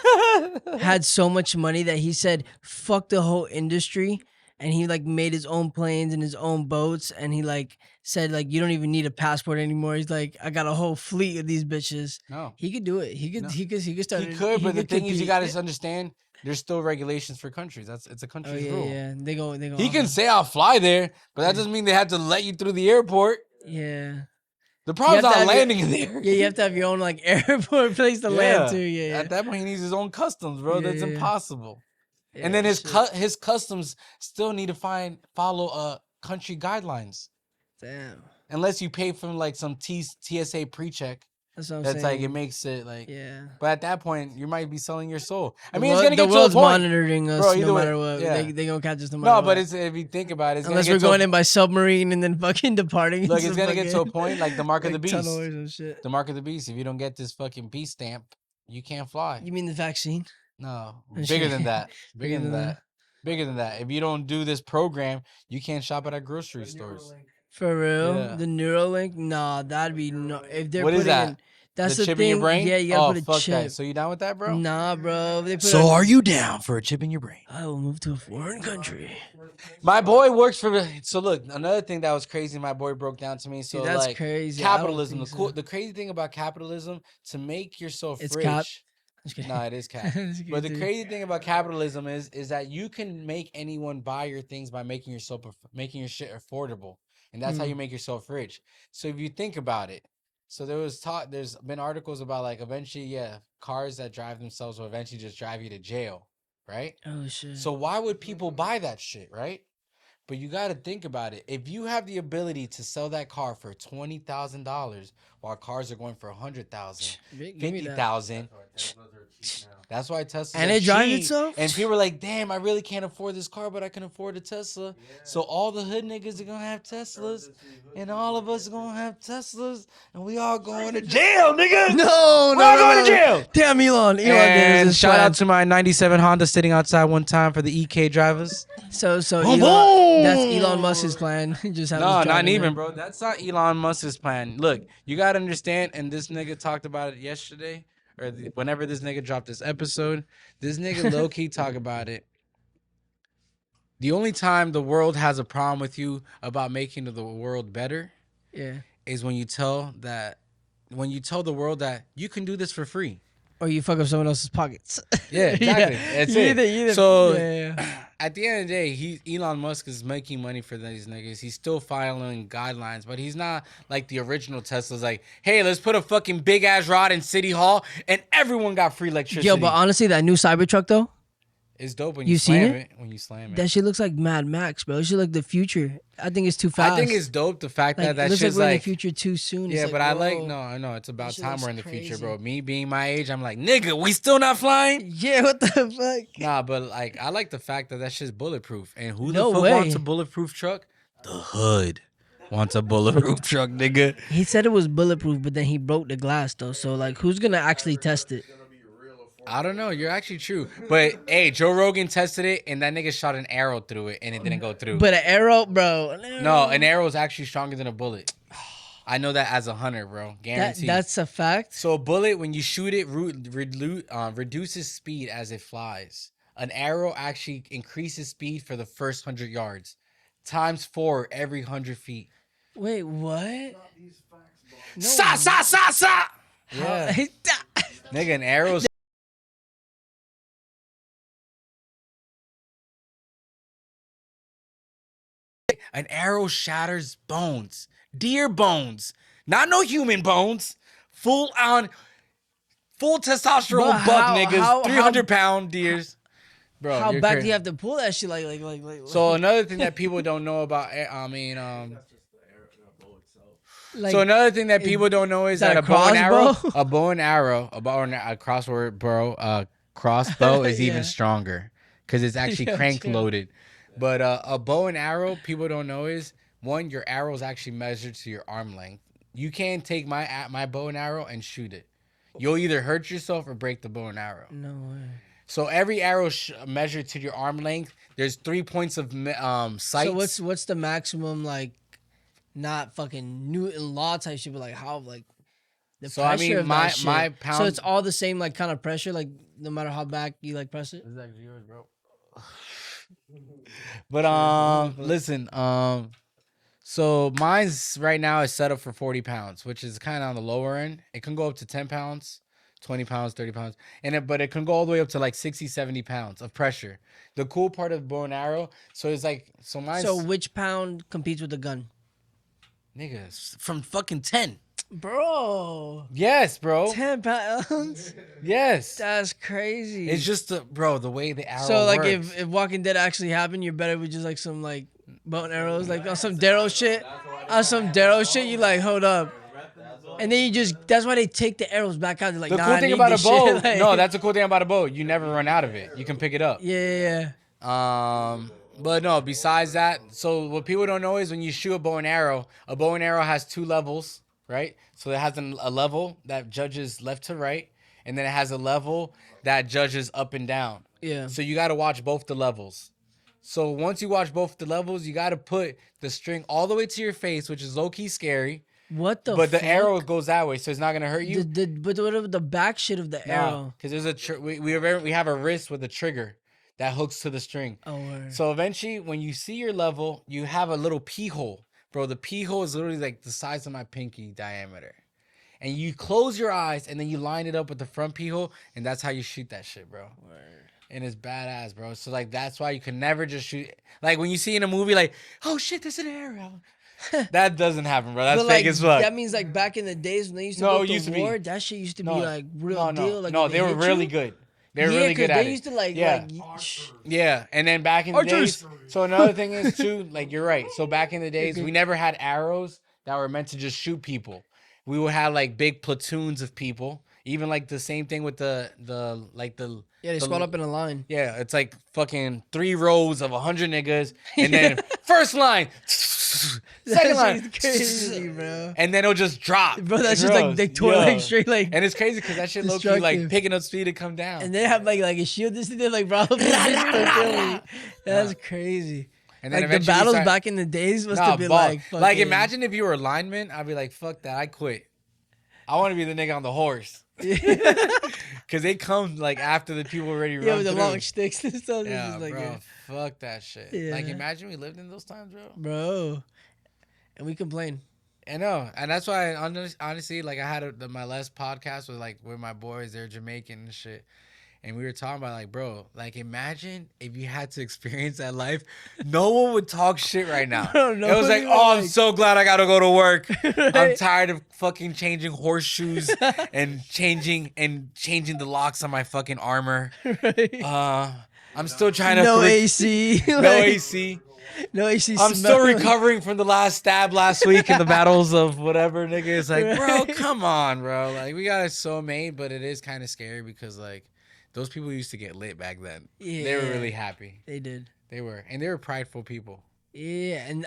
had so much money that he said, "Fuck the whole industry," and he like made his own planes and his own boats, and he like said like, "You don't even need a passport anymore." He's like, "I got a whole fleet of these bitches." No. He could do it. He could. No. He could start. He could, but the thing is, you compete. gotta understand, there's still regulations for countries. It's a Oh country's yeah, rule. yeah. They go. He can say I'll fly there, but that doesn't mean they have to let you through the airport. Yeah. The problem's have to not have landing there. Yeah, you have to have your own like airport place to land too. Yeah, yeah. At that point, he needs his own customs, bro. Yeah, That's yeah. impossible. Yeah, And then his shit. his customs still need to follow country guidelines, Damn. unless you pay for like some TSA pre-check. That's what I'm That's saying. like it makes it like. Yeah. But at that point, you might be selling your soul. I The mean, it's world- gonna the get to a world's point. monitoring us Bro, no either way, matter what. yeah. They gonna catch us no matter No, what. but it's if you think about it, it's Unless gonna we're get going to in by submarine and then fucking departing. look, into it's gonna get to a fucking, point like the mark of the like, beast. tunnel or some shit. The mark of the beast. If you don't get this fucking beast stamp, you can't fly. You mean the vaccine? No, Oh, bigger shit. than that. Bigger Bigger than than that. Bigger than that. If you don't do this program, you can't shop at our grocery stores. For real? Yeah. The Neuralink? Nah, that'd be no. If they're What is putting that? in, that's the the chip thing. in your brain? Yeah, you gotta Oh, put a fuck chip. that. So you down with that, bro? Nah, bro. They put So a, are you down for a chip in your brain? I will move to a foreign country. My boy works for. So look, another thing that was crazy. My boy broke down to me. So See, that's like crazy. I don't capitalism. think The cool, so. the crazy thing about capitalism to make yourself It's rich. cap. Just kidding. No, it is cap. Just But the kidding. crazy thing about capitalism is that you can make anyone buy your things by making your shit affordable, and that's how you make yourself rich. So if you think about it, so there's been articles about like eventually, yeah, cars that drive themselves will eventually just drive you to jail, right? Oh shit. So why would people buy that shit, right? But you got to think about it. If you have the ability to sell that car for $20,000, while cars are going for $100,000, Give me that. $50,000. That's why Tesla And it drives itself? And people are like, "Damn, I really can't afford this car, but I can afford a Tesla." So all the hood niggas are gonna have Teslas, and all of us are gonna have Teslas, and we all going to jail, nigga. No, We're all going to jail. Damn, Elon. And shout out to my '97 Honda sitting outside one time for the EK drivers. So Boom, Elon, that's boom. Elon Musk's plan. Just have No, us not driving even, there. bro. That's not Elon Musk's plan. Look, you gotta understand, and this nigga talked about it yesterday, or whenever this nigga dropped this episode. This nigga low key talk about it. The only time the world has a problem with you about making the world better Yeah. is when you tell the world that you can do this for free. Or you fuck up someone else's pockets. Yeah, exactly. That's You it. either- So yeah. at the end of the day, Elon Musk is making money for these niggas. He's still following guidelines, but he's not like the original Tesla's like, hey, let's put a fucking big ass rod in City Hall and everyone got free electricity. Yo, but honestly, that new Cybertruck though, it's dope when You you seen slam it? it. When you slam it. that shit looks like Mad Max, bro. It should like the future. I think it's too fast. I think it's dope the fact like, that it looks like shit's we're in the like future too soon. yeah, It's but I like whoa. no, I know it's about shit time looks we're in the future, crazy. bro. Me being my age, I'm like, nigga, we still not flying. Yeah, what the fuck? Nah, but like I like the fact that shit's bulletproof. And who No the fuck way. wants a bulletproof truck? The hood wants a bulletproof truck, nigga. He said it was bulletproof, but then he broke the glass though. So like, who's gonna actually test it? I don't know. You're actually true. But hey, Joe Rogan tested it and that nigga shot an arrow through it and it didn't go through. But an arrow, bro. No, an arrow is actually stronger than a bullet. I know that as a hunter, bro. Guaranteed. That's a fact. So a bullet, when you shoot it, reduces speed as it flies. An arrow actually increases speed for the first 100 yards. Times 4 every 100 feet. Wait, what? No. Sa, sa, sa, sa! Yeah. How, Nigga, an arrow. An arrow shatters bones. Deer bones. Not no human bones. Full but testosterone buck niggas. 300-pound deers. Bro, how you're back do you crazy. have to pull that shit? So another thing that people don't know about, like so another thing that is- people don't know is that that a a bow and arrow, crossbow? a crossbow is even Yeah. stronger because it's actually Yo, crank chill. loaded. But a bow and arrow, people don't know is one, your arrow is actually measured to your arm length. You can't take my bow and arrow and shoot it. You'll either hurt yourself or break the bow and arrow. No way. So every arrow measured to your arm length. There's 3 points of sights. So what's the maximum not fucking Newton law type shit, but how the So, I pressure mean, of my- that shit. my So pound- it's all the same kind of pressure, no matter how back you press it. This is actually yours, bro. But listen, so mine's right now is set up for 40 pounds, which is kind of on the lower end. It can go up to 10 pounds, 20 pounds, 30 pounds, but it can go all the way up to 60, 70 pounds of pressure. The cool part of bow and arrow, so it's mine's So which pound competes with the gun, niggas from fucking 10. bro? Yes, bro. 10 pounds. Yes. That's crazy. It's just the way the arrow so works. if Walking Dead actually happened, you're better with just some bow and arrows, on some Daryl shit. On some Daryl shit, you hold up. And then that's why they take the arrows back out. They're like, the nah, cool I thing need about a this bow, shit. no, that's the cool thing about a bow. You never run out of it. You can pick it up. Yeah. But no, besides that, so what people don't know is when you shoot a bow and arrow has 2 levels, right? So it has a level that judges left to right, and then it has a level that judges up and down. Yeah. So you got to watch both the levels. So once you watch both the levels, you got to put the string all the way to your face, which is low-key scary. What the But fuck? the arrow goes that way, so it's not going to hurt you. But what about the back shit of the arrow? Because there's we have a wrist with a trigger that hooks to the string. Oh, word. So eventually, when you see your level, you have a little pee hole. Bro, the pee hole is literally the size of my pinky diameter. And you close your eyes, and then you line it up with the front pee hole, and that's how you shoot that shit, bro. Word. And it's badass, bro. So, that's why you can never just shoot. When you see in a movie, oh, shit, there's an arrow. That doesn't happen, bro. That's But fake as fuck. that means back in the days when they used to No, go it used to to war, be. that shit used to No, be real deal. No, when they were hit really you. good. They were really good at they it. used to Yeah. Yeah, and then back in the days, so another thing is too, you're right. So back in the days, we never had arrows that were meant to just shoot people. We would have big platoons of people. Even the same thing with the They squat up in a line. Yeah, it's fucking 3 rows of 100 niggas, and then first line, second line, That's crazy, bro. and then it'll just drop. Bro, that's in just rows. they tore Yeah. straight And it's crazy because that shit low key Destructive. picking up speed to come down. and they have a shield. This thing, bro, that's crazy. And then The eventually battles start- back in the days must Nah, have been fuck. fucking, Imagine if you were a lineman, I'd be like, fuck that, I quit. I want to be the nigga on the horse. Because they come after the people already run yeah, with the through. long sticks and stuff. It's Yeah, just bro, fuck that shit. Yeah. Imagine we lived in those times, bro, and we complain. I know, and that's why honestly, I had my last podcast with my boys. They're Jamaican and shit, and we were talking about bro, imagine if you had to experience that life, no one would talk shit right now. Bro, It was nobody oh, I'm would, so glad I gotta go to work. I'm Right? tired of fucking changing horseshoes and changing the locks on my fucking armor. Right? I'm still trying to No AC. no AC. No AC. I'm still smell. recovering from the last stab last week in the battles of whatever, nigga. It's bro, Right. come on, bro. We got it so made, but it is kind of scary because those people used to get lit back then. Yeah, They were really happy. They did. They were, and they were prideful people. Yeah, and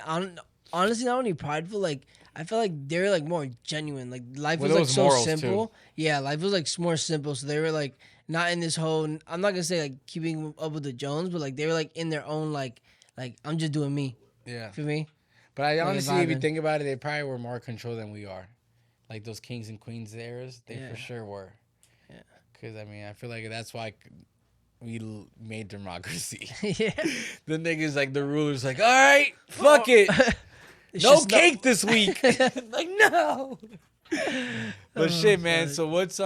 honestly, not only prideful. I feel like they were more genuine. Life was there was so morals, simple. too. Yeah, life was more simple. So they were not in this whole. I'm not gonna say keeping up with the Jones, but they were in their own I'm just doing me. Yeah, For me. but I honestly, if you vibing. think about it, they probably were more control than we are. Those kings and queens eras, they Yeah. for sure were. Yeah. Because I feel like that's why we made democracy. Yeah. The niggas the rulers all right, fuck it. It's No just cake this week. No. But Oh, shit, man. fuck. So what's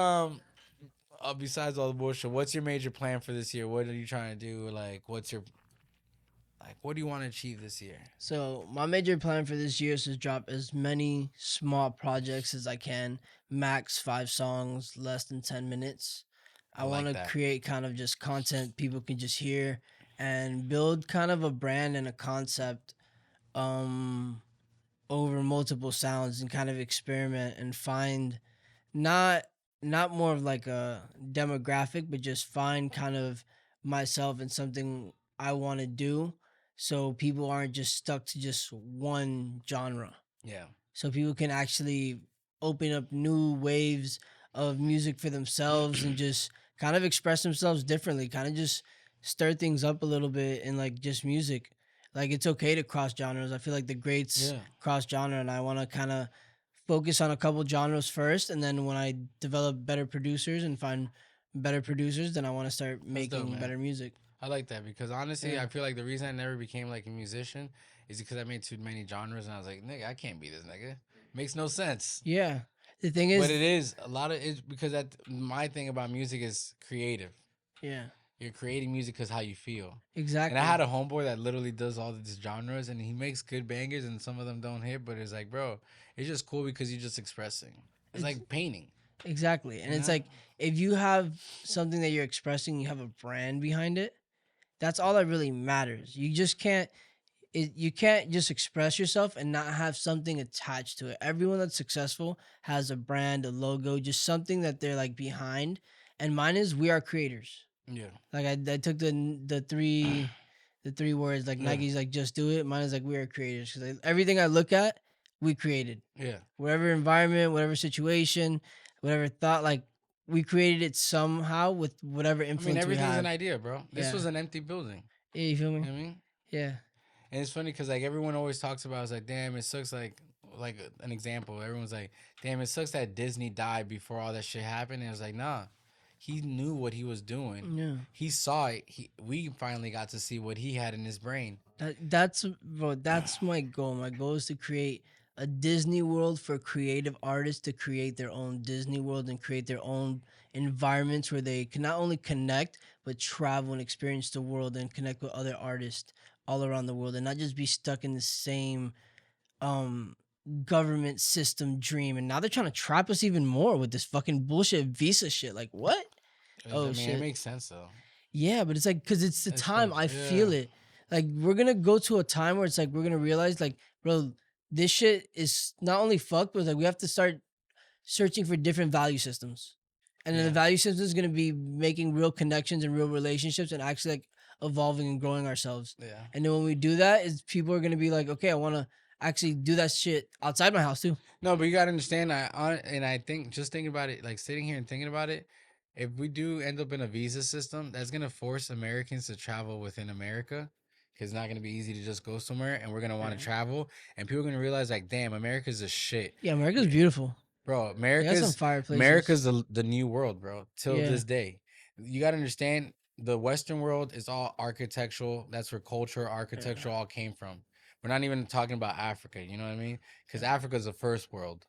besides all the bullshit, what's your major plan for this year? What are you trying to do? Like, what do you want to achieve this year? So my major plan for this year is to drop as many small projects as I can, max 5 songs, less than 10 minutes. I I want like to that. create kind of just content people can just hear and build kind of a brand and a concept um over multiple sounds and kind of experiment and find not not more of like a demographic, but just find kind of myself and something I want to do, so people aren't just stuck to just one genre, Yeah. so people can actually open up new waves of music for themselves and just kind of express themselves differently, kind of just stir things up a little bit in like just music. Like it's okay to cross genres. I feel like the greats Yeah. cross genre, and I want to kind of focus on a couple genres first, and then when I develop better producers and find better producers, then I want to start That's dope, making man. better music. I like that because honestly, Yeah. I feel like the reason I never became like a musician is because I made too many genres and I was like, nigga, I can't be this nigga. Makes no sense. Yeah. The thing But is, it is a lot of it because my thing about music is creative. yeah, You're creating music because how you feel. And I exactly. had a homeboy that literally does all of these genres and he makes good bangers and some of them don't hit, but it's like, bro, it's just cool because you're just expressing. It's It's like painting. exactly. And You it's know? like if you have something that you're expressing, you have a brand behind it. That's all that really matters. You can't just express yourself and not have something attached to it. Everyone that's successful has a brand, a logo, just something that they're like behind. And mine is we are creators. Yeah. Like I took the three words like Yeah. Nike's like just do it. Mine is like we are creators because everything I look at, we created. Yeah. Whatever environment, whatever situation, whatever thought, like we created it somehow with whatever I mean, influence we everything's an have. idea, bro. This Yeah, was an empty building. yeah, you feel You me? know what I mean? Yeah, And it's funny because like everyone always talks about, it's like, damn, it sucks. Like an example, everyone's like, damn, it sucks that Disney died before all that shit happened. And it was like, nah, he knew what he was doing. yeah. He saw it. We finally got to see what he had in his brain. That's bro. That's my goal. My goal is to create a Disney World for creative artists to create their own Disney World and create their own environments where they can not only connect but travel and experience the world and connect with other artists all around the world and not just be stuck in the same um government system dream. And now they're trying to trap us even more with this fucking bullshit visa shit. Like what? I Oh mean, it shit. makes sense though. Yeah, but it's like because it's the It's time crazy. I Yeah. feel it. Like we're gonna go to a time where it's like we're gonna realize like, bro, this shit is not only fucked, but like we have to start searching for different value systems. And then the Yeah. value system is gonna be making real connections and real relationships and actually like evolving and growing ourselves. Yeah. And then when we do that, is people are gonna be like, okay, I wanna actually do that shit outside my house too. No, but you gotta understand. I think just thinking about it, like sitting here and thinking about it, if we do end up in a visa system, that's gonna force Americans to travel within America, because it's not gonna be easy to just go somewhere, and we're gonna want to Yeah. travel, and people are gonna realize like, damn, America's a shit, Yeah, America's beautiful. bro. They got some fire places. The new world, bro. Till Yeah. this day, you gotta understand. The Western world is all architectural. That's where culture, architecture all came from. We're not even talking about Africa. You know what I mean? Because Africa's the first world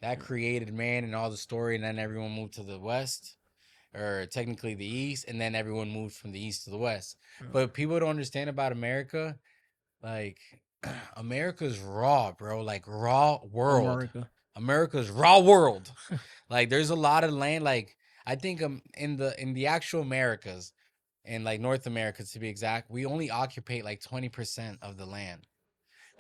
that created man and all the story, and then everyone moved to the west, or technically the east, and then everyone moved from the east to the west. But people don't understand about America, like America's raw, bro, like raw world. America. America's raw world. Like there's a lot of land. Like I think in the actual Americas, in like North America to be exact, we only occupy like 20% of the land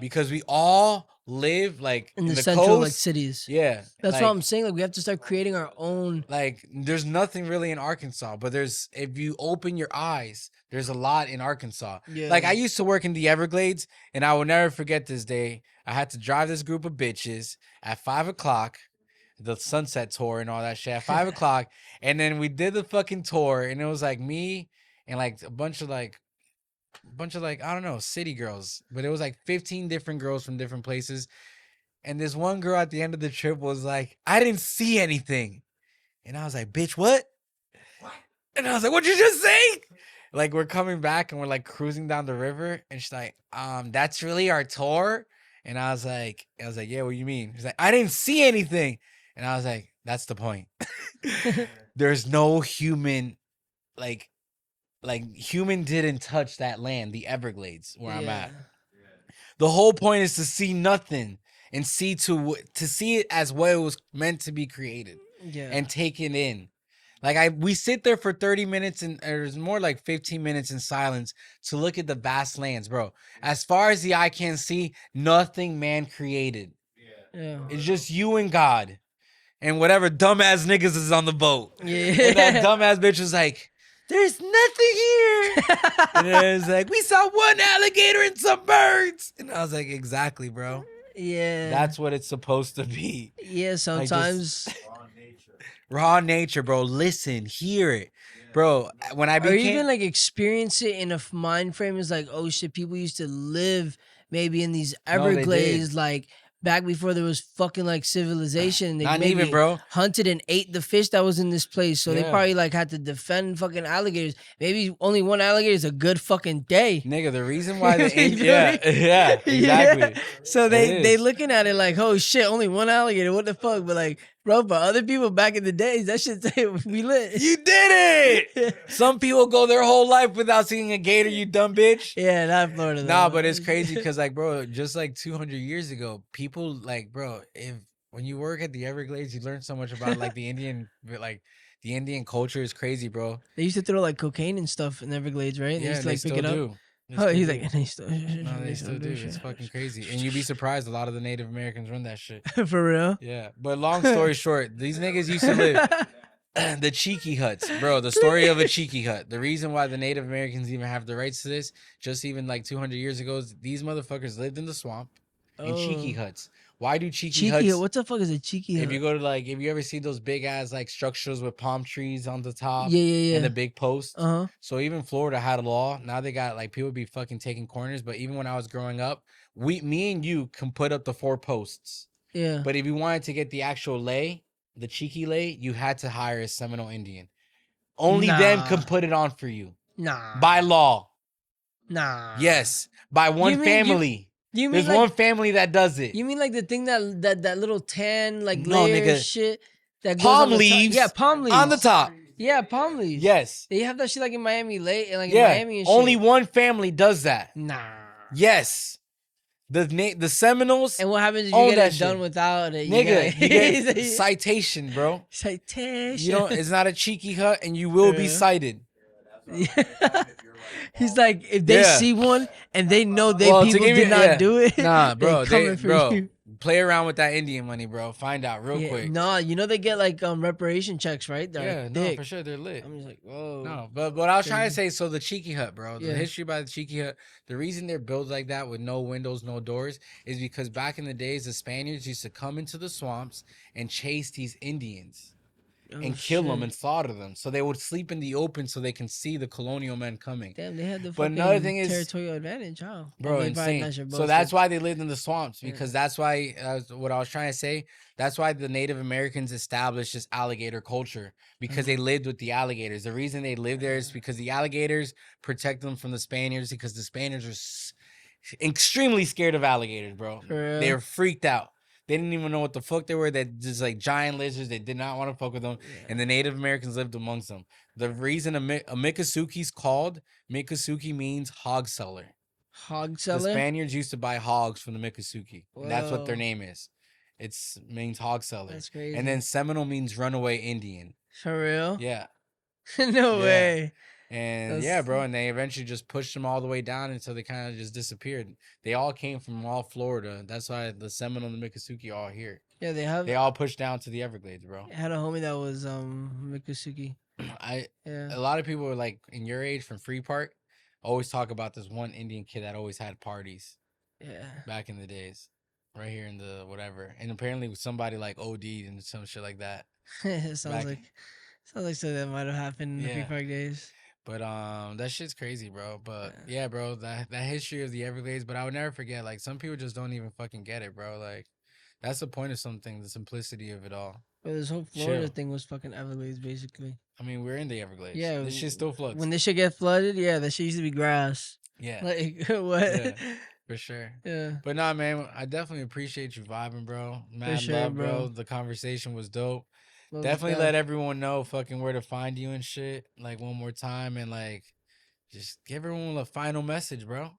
because we all live like In in the the central like coast. cities. Yeah, That's what I'm saying. Like we have to start creating our own. like there's nothing really in Arkansas, but there's, if you open your eyes, there's a lot in Arkansas. Yeah. Like I used to work in the Everglades, and I will never forget this day. I had to drive this group of bitches at 5 o'clock, the sunset tour and all that shit at 5 o'clock, and then we did the fucking tour, and it was like me and like a bunch of like I don't know, city girls, but it was like 15 different girls from different places. And this one girl at the end of the trip was like, I didn't see anything. And I was like, bitch, what? And I was like, what'd you just say? Like, we're coming back and we're like cruising down the river. And she's like, that's really our tour? And I was like, yeah, what do you mean? She's like, I didn't see anything. And I was like, that's the point. There's no human, like human didn't touch that land, the Everglades, where I'm at. The whole point is to see nothing and to see it as what it was meant to be created and take it in. Like we sit there for 30 minutes and there's more like 15 minutes in silence to look at the vast lands, bro. As far as the eye can see, nothing man created. Yeah. It's just you and God and whatever dumbass niggas is on the boat. Yeah. And that dumbass bitch was like, there's nothing here. And it was like, we saw one alligator and some birds. And I was like, exactly, bro. Yeah. That's what it's supposed to be. Yeah, sometimes. Raw nature, bro. Listen, hear it. Bro, when I Or became... even like experience it in a mind frame is like, oh shit, people used to live maybe in these Everglades, like back before there was fucking like civilization. And they Not maybe even, bro. hunted and ate the fish that was in this place. So they Yeah. probably like had to defend fucking alligators. Maybe only one alligator is a good fucking day. Nigga, the reason why the... You feel me? yeah, exactly. Yeah. So they is. looking at it like, oh shit, only one alligator. What the fuck? But like, bro, for other people back in the days, that shit we lit. You did it! Some people go their whole life without seeing a gator, you dumb bitch. Yeah, not Florida though. Nah, but it's crazy because, like, bro, just like 200 years ago, people, like, bro, when you work at the Everglades, you learn so much about, like, the Indian culture is crazy, bro. They used to throw like cocaine and stuff in the Everglades, right? And Yeah, they used to like pick it up. do. Oh, he's like, they No, they still do. It's fucking crazy. And you'd be surprised a lot of the Native Americans run that shit. For real? Yeah. But long story short, these niggas used to live the cheeky huts, bro. The story of a cheeky hut. The reason why the Native Americans even have the rights to this, just even like 200 years ago, these motherfuckers lived in the swamp in cheeky huts. Why do cheeky huts? What the fuck is a cheeky hut? If you go to if you ever see those big ass like structures with palm trees on the top, Yeah. and the big posts. Uh-huh. So even Florida had a law. Now they got like people be fucking taking corners. But even when I was growing up, me and you can put up the 4 posts. Yeah. But if you wanted to get the actual lay, the cheeky lay, you had to hire a Seminole Indian. Only them could put it on for you. Nah. By law. Nah. Yes. By one family. You mean There's like, one family that does it. You mean like the thing that little tan like No, layer nigga. shit that goes Palm on the leaves. top? Yeah, palm leaves On the top. Yeah, palm leaves. Yes. They have that shit like in Miami Lake and like Yeah. in Miami and shit. Only one family does that. Nah. Yes. The Seminoles. And what happens if own you get that it done shit. without it? Nigga, you get citation, bro. Citation. You know, it's not a cheeky hut, and you will be cited. He's like, if they see one and they know people did not do it, nah, bro, they coming for you. Play around with that Indian money, bro. Find out real quick. Nah, you know they get like reparation checks, right? Yeah, no, for sure they're lit. I'm just like, whoa. No, but what I was trying to say, so the cheeky hut, bro, the Yeah. history about the cheeky hut, the reason they're built like that with no windows, no doors, is because back in the days, the Spaniards used to come into the swamps and chase these Indians. And kill them and slaughter them. So they would sleep in the open so they can see the colonial men coming. Damn, they had the But another thing is, territorial advantage, huh? bro, insane. So that's why they lived in the swamps, because that's why, what I was trying to say, that's why the Native Americans established this alligator culture, because they lived with the alligators. The reason they lived there is because the alligators protect them from the Spaniards, because the Spaniards are extremely scared of alligators, bro. They were freaked out. They didn't even know what the fuck they were. They're just like giant lizards. They did not want to fuck with them. Yeah. And the Native Americans lived amongst them. The reason a Miccosukie's called, Miccosukee means hog seller. Hog seller? The Spaniards used to buy hogs from the Miccosukee. That's what their name is. It means hog seller. That's crazy. And then Seminole means runaway Indian. For real? Yeah. No way. And yeah, bro, and they eventually just pushed them all the way down until they kind of just disappeared. They all came from all Florida. That's why the Seminole and the Miccosukee are all here. Yeah, they all pushed down to the Everglades, bro. I had a homie that was Miccosukee. A lot of people were like in your age from Free Park always talk about this one Indian kid that always had parties. Yeah. Back in the days. Right here in the whatever. And apparently somebody like OD'd and some shit like that. Sounds like something that might have happened in the Free Park days. But that shit's crazy, bro. But yeah, bro, that history of the Everglades. But I would never forget. Like some people just don't even fucking get it, bro. Like that's the point of something, the simplicity of it all. But this whole Florida Chill. thing was fucking Everglades, basically. I mean, we're in the Everglades. Yeah, This shit still floods. When this shit get flooded, yeah, that shit used to be grass. Yeah. Like what? Yeah. For sure. Yeah. But nah, man, I definitely appreciate you vibing, bro. Mad sure, love, bro. bro. The conversation was dope. Love Definitely that. let everyone know fucking where to find you and shit. Like one more time and like just give everyone a final message, bro.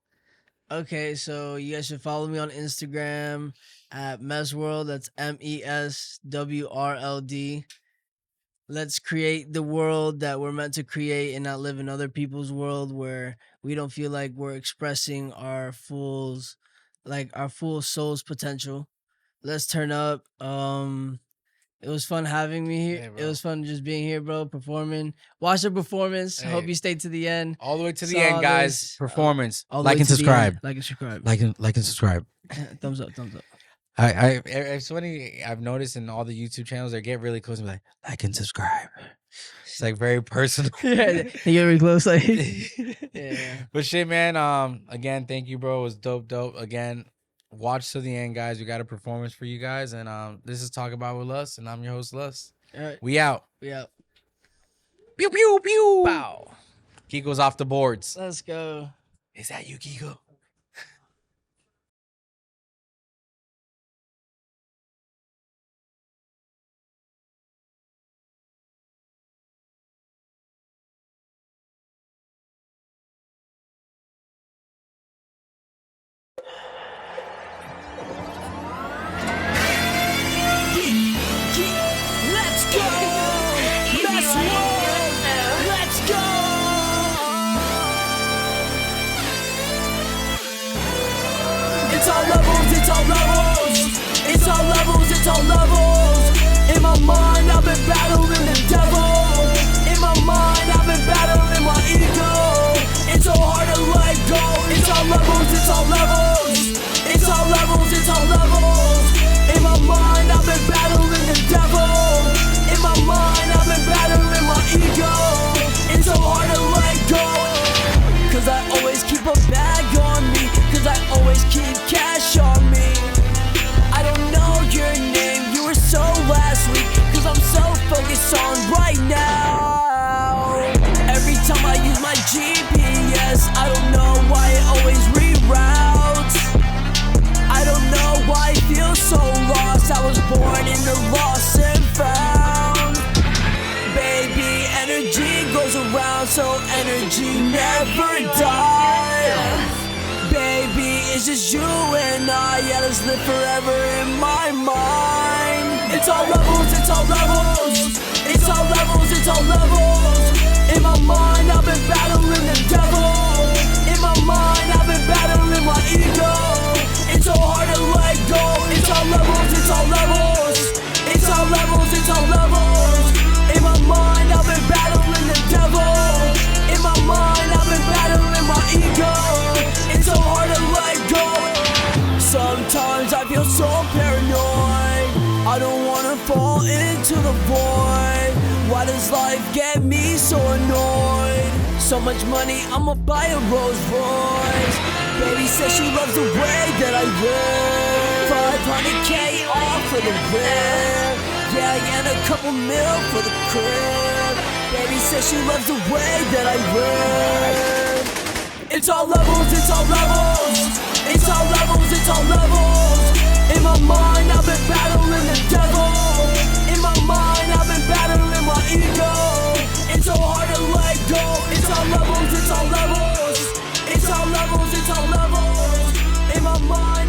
Okay, so you guys should follow me on Instagram at Mesworld. That's MESWRLD. Let's create the world that we're meant to create and not live in other people's world where we don't feel like we're expressing our full soul's potential. Let's turn up. It was fun having me here. Hey, It bro. was fun just being here, bro. Performing. Watch the performance. Hey. Hope you stayed to the end. All the way to the Saw end, guys. this, Performance. all the Like way and to the subscribe. end. Like and subscribe. Like and subscribe. Thumbs up. Thumbs up. It's funny. I've noticed in all the YouTube channels, they get really close and be like and subscribe. It's like very personal. Yeah, they get really close. Like, yeah. But shit, man. Again, thank you, bro. It was dope. Again, watch to the end, guys. We got a performance for you guys, and this is Talk About with Lust, and I'm your host, Lust. All right. We out. We out. Pew pew pew. Bow. Kiko's off the boards. Let's go. Is that you, Kiko? Let's go! Let's roll! Let's go! It's all levels, it's all levels. It's all levels, it's all levels. In my mind, I've been battling the devil. In my mind, I've been battling my ego. It's so hard to let go. It's all levels, it's all levels. It's all levels, it's all levels. In my mind, I've been battling the devil. In my mind, I've been battling my ego. It's so hard to let go. Cause I always keep a bag on me. Cause I always keep cash on me. I don't know your name, you were so last week. Cause I'm so focused on right now. Every time I use my GPS, I don't know why it always reroutes. I don't know why I feel so lost. I was born in the lost and found. Baby, energy goes around, so energy never dies. Baby, it's just you and I. Yeah, let's live forever in my mind. It's all levels, it's all levels. It's all levels, it's all levels. In my mind, I've been battling the devil. In my mind, I've been battling my ego. It's so hard to let go. It's all levels, it's all levels. It's all levels, it's all levels. In my mind, I've been battling the devil. In my mind, I've been battling my ego. It's so hard to let go. Sometimes I feel so paranoid. I don't wanna fall into the void. Why does life get me so annoyed? So much money, I'ma buy a Rolls Royce. Baby says she loves the way that I live. 500K off for the rib. Yeah, and a couple mil for the crib. Baby says she loves the way that I live. It's all levels, it's all levels. It's all levels, it's all levels. In my mind, I've been battling the devil. In my mind, I've been battling my ego. It's so hard to let go. It's all levels, it's all levels. It's all levels, it's all levels. In my mind,